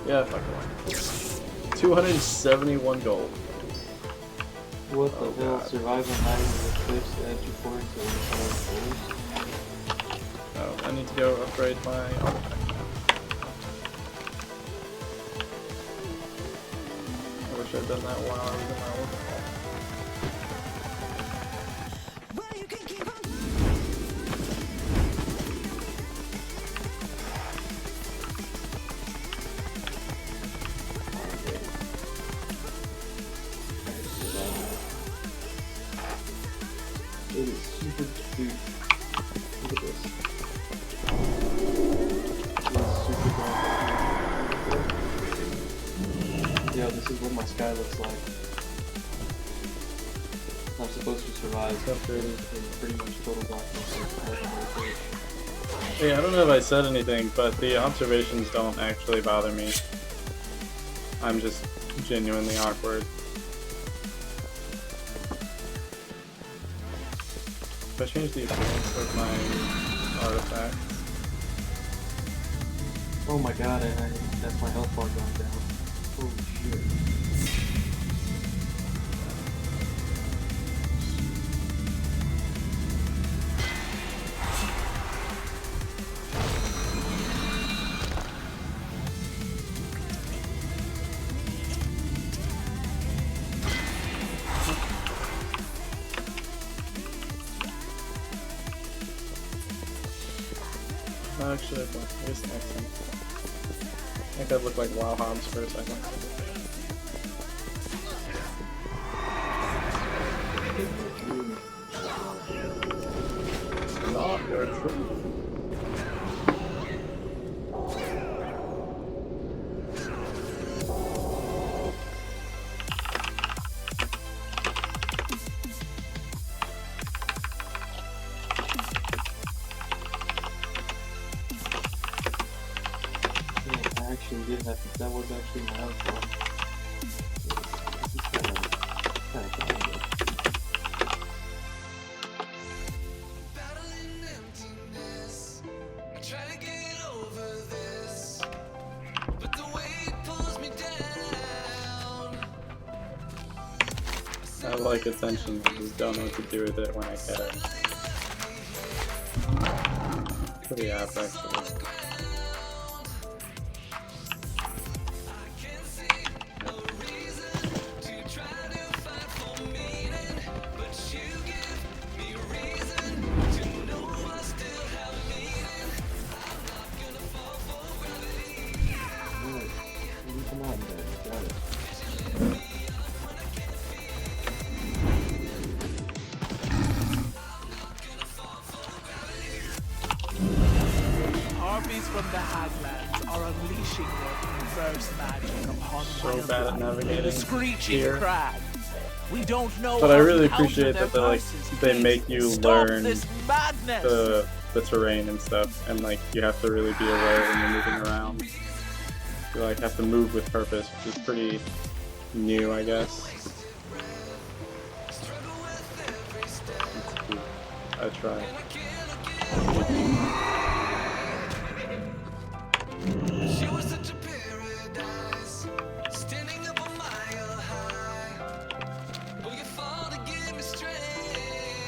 Yeah, fuck it. 271 gold. What the hell? God. Survival hiding in the cliffs edge according to the Oh, I need to go upgrade my artifact now. I wish I'd done that while I was in my artifact. This is what my sky looks like. I'm supposed to survive in pretty much total darkness. Hey, I don't know if I said anything, but the observations don't actually bother me. I'm just genuinely awkward. If I change the appearance of my artifacts. Oh my god, that's my health bar going down. Oh shit. Actually, I guess next time. I think I'd look like WoW Hobbs for a second. Not your truth. That was actually my health bar. This is kind of good. I like attention, I just don't know what to do with it when I get it. Pretty apt, actually. Harpies from the Haglands are unleashing their perverse magic upon So bad at navigating the screeching here. crag. We don't know. But I how to really counter appreciate their that they make you Stop learn this madness. the terrain and stuff, and like you have to really be aware when you're moving around. You like have to move with purpose, which is pretty new, I guess. I try.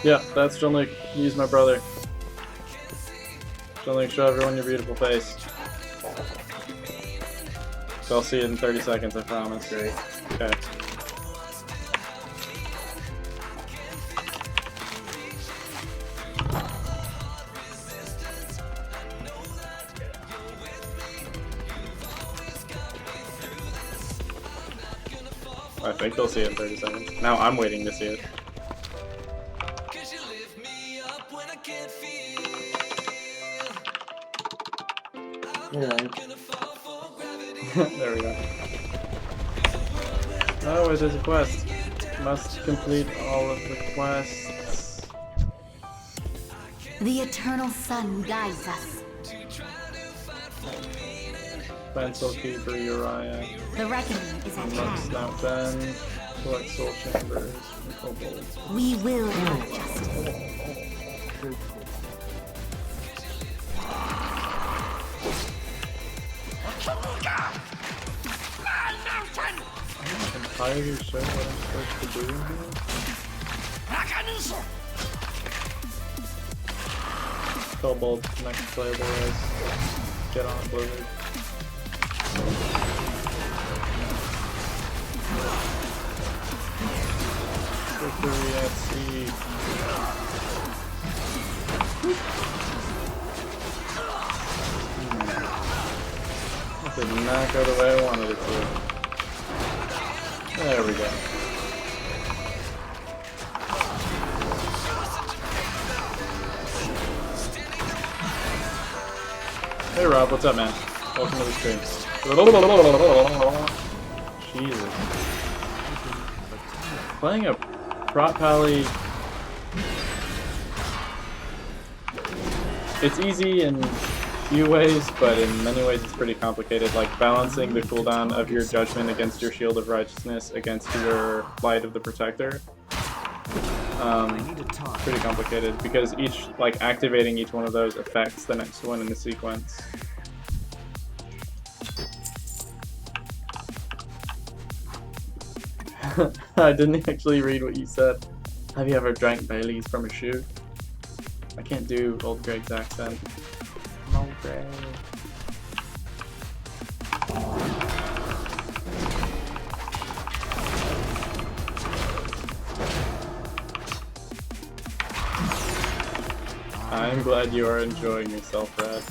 Yeah, that's Jean-Luc. He's my brother. Jean-Luc, show everyone your beautiful face. So I'll see you in 30 seconds, I promise. Great. Okay. I think they'll see it in 30 seconds. Now I'm waiting to see it. There we go. Oh, wait, there's a quest. Must complete all of the quests. The eternal sun guides us. Pencil Keeper Uriah. The reckoning is at hand. Snout Ben. Collect soul chambers. We will have justice. I'm entirely sure what I'm supposed to do in here. Cobalt, next playable is get on Blizzard. Victory at sea. That did not go the way I wanted it to. There we go. Hey Rob, what's up, man? Welcome to the stream. Jesus. Playing a prot pally, it's easy in few ways, but in many ways it's pretty complicated, like balancing the cooldown of your judgment against your shield of righteousness against your light of the protector. Pretty complicated because each, like, activating each one of those affects the next one in the sequence. I didn't actually read what you said. Have you ever drank Bailey's from a shoe? I can't do old Greg's accent. Old Greg. I'm glad you are enjoying yourself, Brad.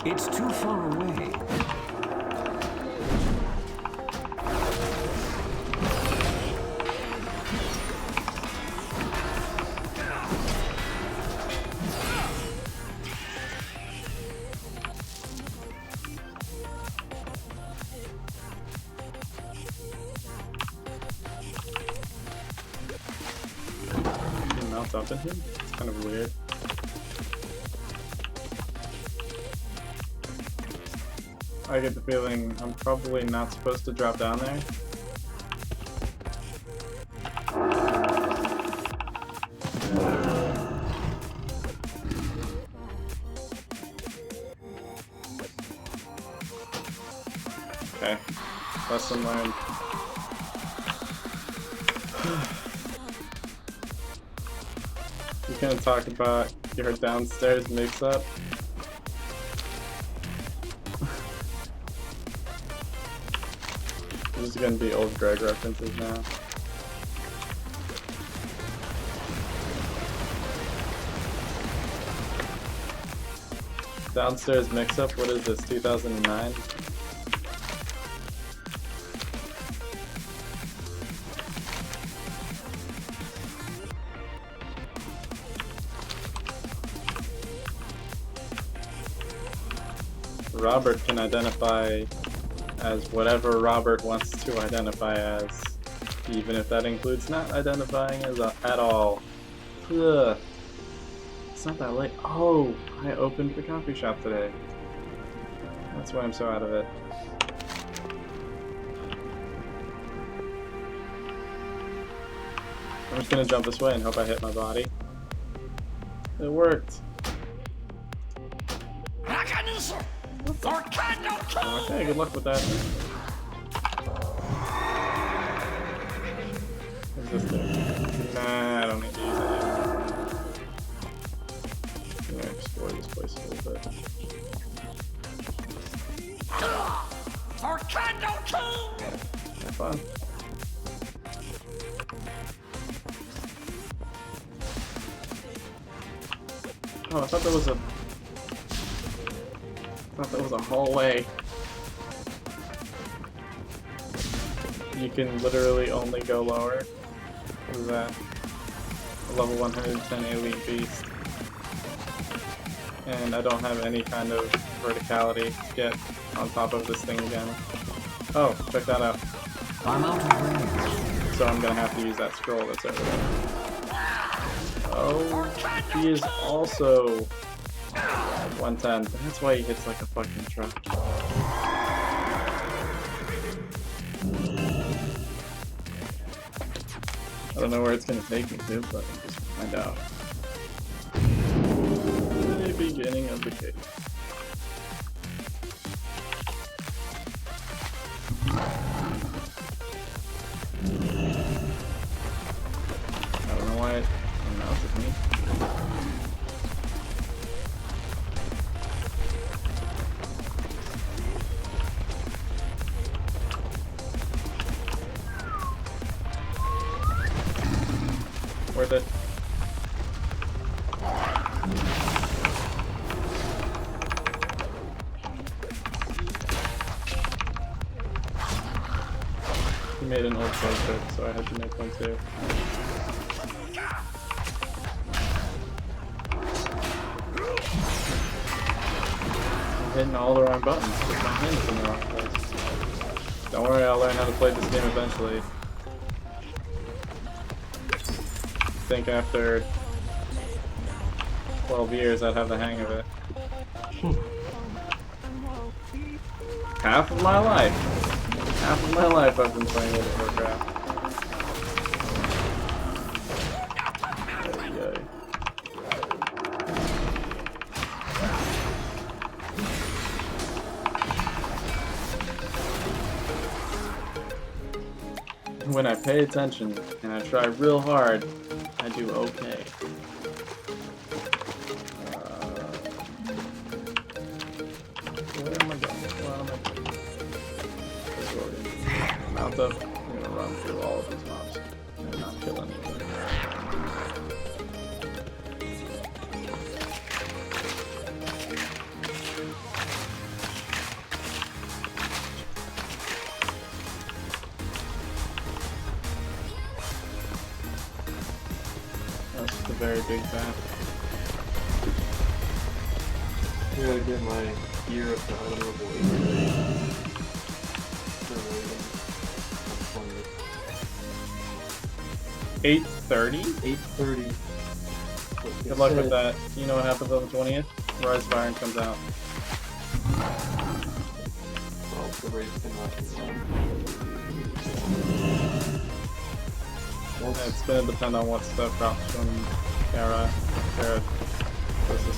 It's too far away. Mounts up in him? It's kind of weird. I get the feeling I'm probably not supposed to drop down there. Okay, lesson learned. You're gonna talk about your downstairs mix-up? This is gonna be old Greg references now. Downstairs mix-up? What is this, 2009? Robert can identify as whatever Robert wants to identify as, even if that includes not identifying as at all. Ugh. It's not that late. Oh, I opened the coffee shop today. That's why I'm so out of it. I'm just gonna jump this way and hope I hit my body. It worked. Okay, good luck with that. What's this thing? Nah, I don't need to use it yet. I'm gonna explore this place a little bit. Have fun. Oh, I thought there was a... I thought that was a hallway. You can literally only go lower. What is that? A level 110 elite beast. And I don't have any kind of verticality to get on top of this thing again. Oh, check that out. I'm out of range. So I'm gonna have to use that scroll that's over there. Oh, he is also 110. That's why he hits like a fucking truck. I don't know where it's gonna take me to, but I'm just gonna find out. The beginning of the cave. I don't know why it mounted me. Worth it. He made an old play trick, so I had to make one too. hitting all the wrong buttons. With my hands in the wrong place. Don't worry, I'll learn how to play this game eventually. I think after 12 years I'd have the hang of it. Half of my life. Half of my life I've been playing World of Warcraft. When I pay attention and I try real hard, I do okay. Where am I going? Where am I going? Mount up. I'm gonna run through all of these mobs and not kill any of them. Very big fan. I gotta get my gear up to honorable 8:30? 8:30. Good luck with that. You know what happens on the 20th? Rise of Iron comes out. Well, the race cannot be It's gonna depend on what stuff drops from Kara. This is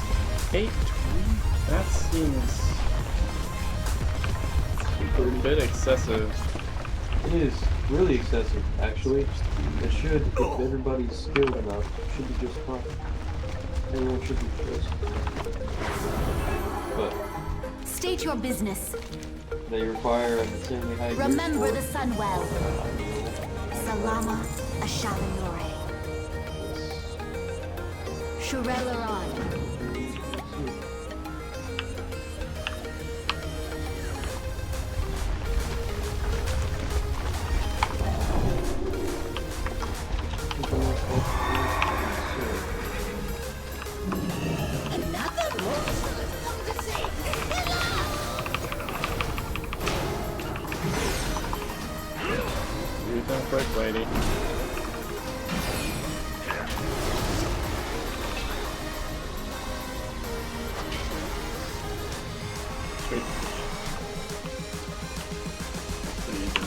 8:20? That seems a bit excessive. It is really excessive, actually. It should, if everybody's skilled enough, should be just fine. Everyone should be just. But state your business. They require an insanely high. Remember the sun well. Salama Ashalanore. Shurelaron. Quick, lady. Sweet. Pretty easy.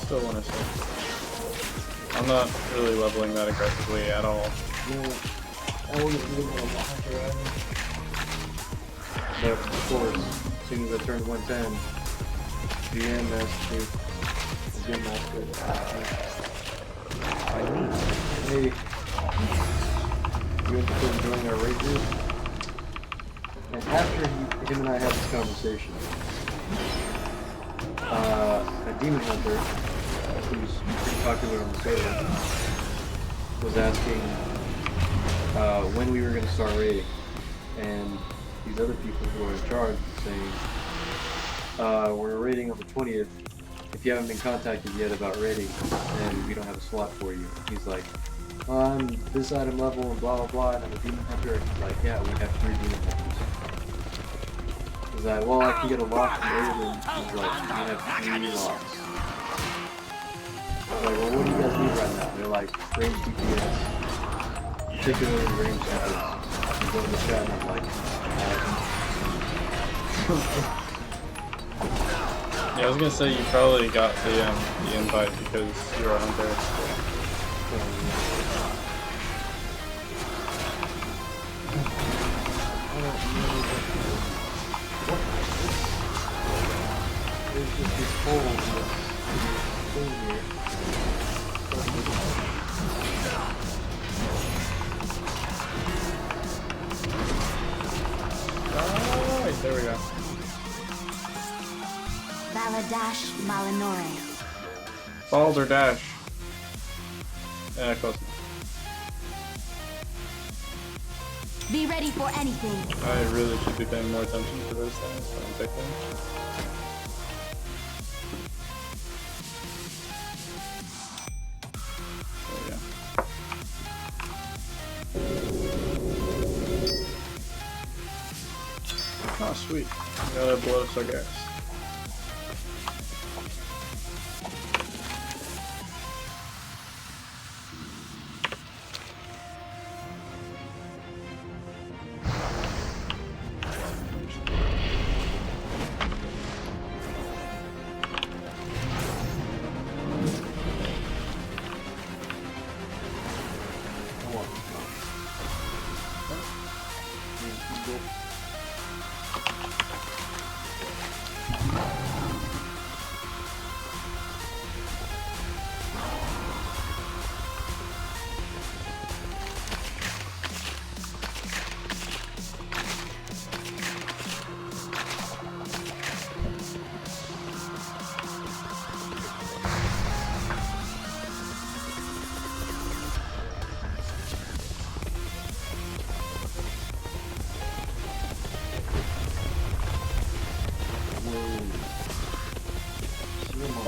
Still want to say. I'm not really leveling that aggressively at all. But of course, as soon as I turned 110, GM Master, Gym Master. Hey, you guys are enjoying our races? And after him and I had this conversation, a demon hunter, who's pretty popular on the server, was asking when we were going to start raiding, and these other people who are in charge were saying, we're raiding on the 20th, if you haven't been contacted yet about raiding, then we don't have a slot for you. He's like, I'm this item level and blah blah blah, and I'm a demon hunter. He's like, yeah, we have 3 demon hunters. He's like, well, I can get a lock from Raiden. He's like, we have 3 locks. I was like, well, what do you guys need right now? They're like, range DPS. Particularly range DPS. You go to the chat and I'm like, yeah, I was gonna say you probably got the invite because you were on there. There's just this hole in this thing here. Alright, there we go. Valadash Malinore. Balder Dash. Yeah, close enough. Be ready for anything. I really should be paying more attention to those things when I'm picking. Oh, sweet. Gotta blow cigars.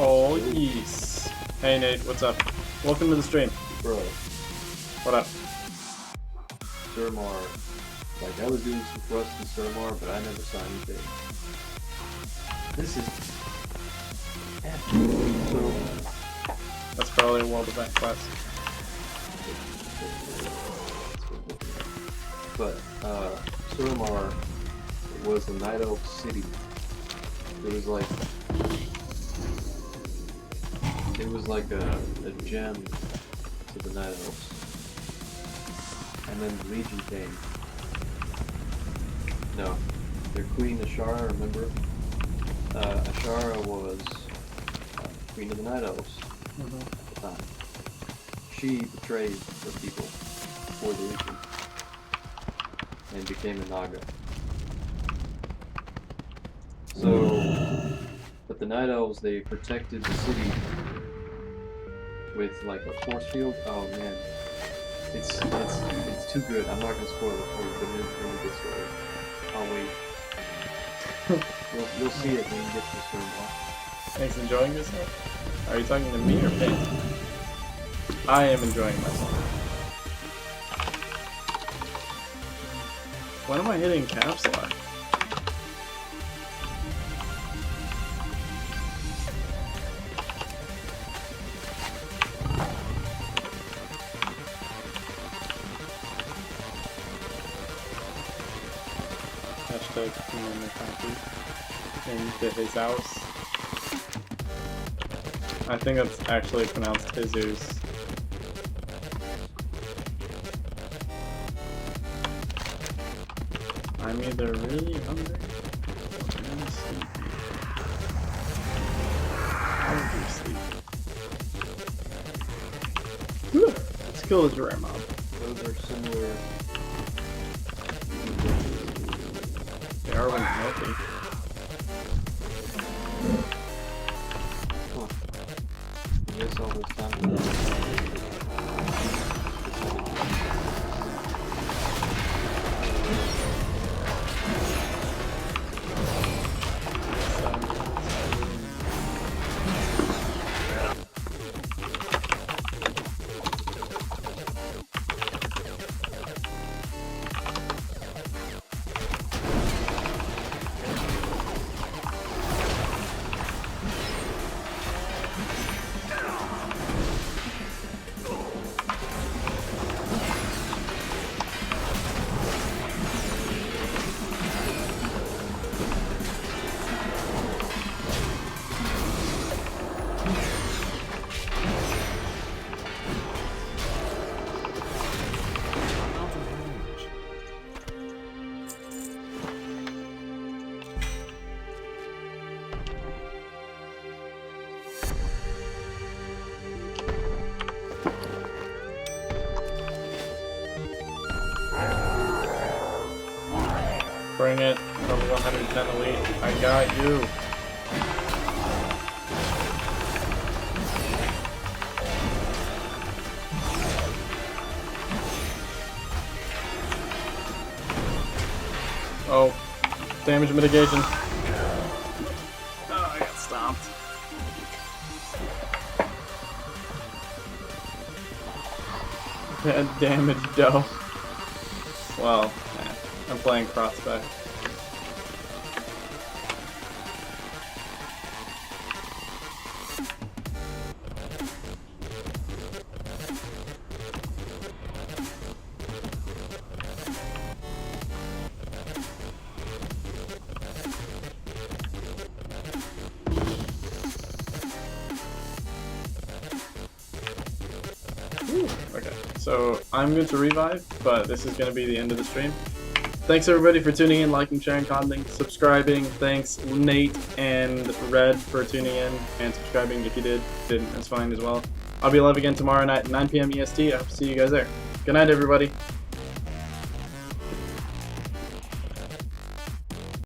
Oh, yes. Hey, Nate, what's up? Welcome to the stream. Bro. What up? Surmar. Like, I was doing some quests in Surmar, but I never saw anything. This is... so... That's probably a world event quest. But, Surmar was a Night Elf city. It was like... It was like a gem to the Night Elves. And then the Legion came. No. Their queen, Ashara, remember? Ashara was queen of the Night Elves at the time. She betrayed her people for the Legion and became a Naga. So, but the Night Elves, they protected the city with like a force field. Oh man, it's too good. I'm not gonna spoil it for you, but when we get started, I'll wait. You'll see it when you get to the Surmar. Thanks, enjoying yourself? Are you talking to me or Payne? I am enjoying myself. When am I hitting caps lock? Into his house. I think that's actually pronounced Jesus. I'm either really hungry or really sleepy. Probably sleepy. Let's kill this rare mob. Those are similar. They are when healthy. I guess all this time. Bring it, level 110 elite. I got you. Oh, damage mitigation. Oh, I got stomped. Bad damage, dough. Well, I'm playing crossback. So I'm going to revive, but this is going to be the end of the stream. Thanks everybody for tuning in, liking, sharing, commenting, subscribing. Thanks Nate and Red for tuning in and subscribing. If you didn't, it's fine as well. I'll be live again tomorrow night at 9 p.m. EST. I hope to see you guys there. Good night, everybody.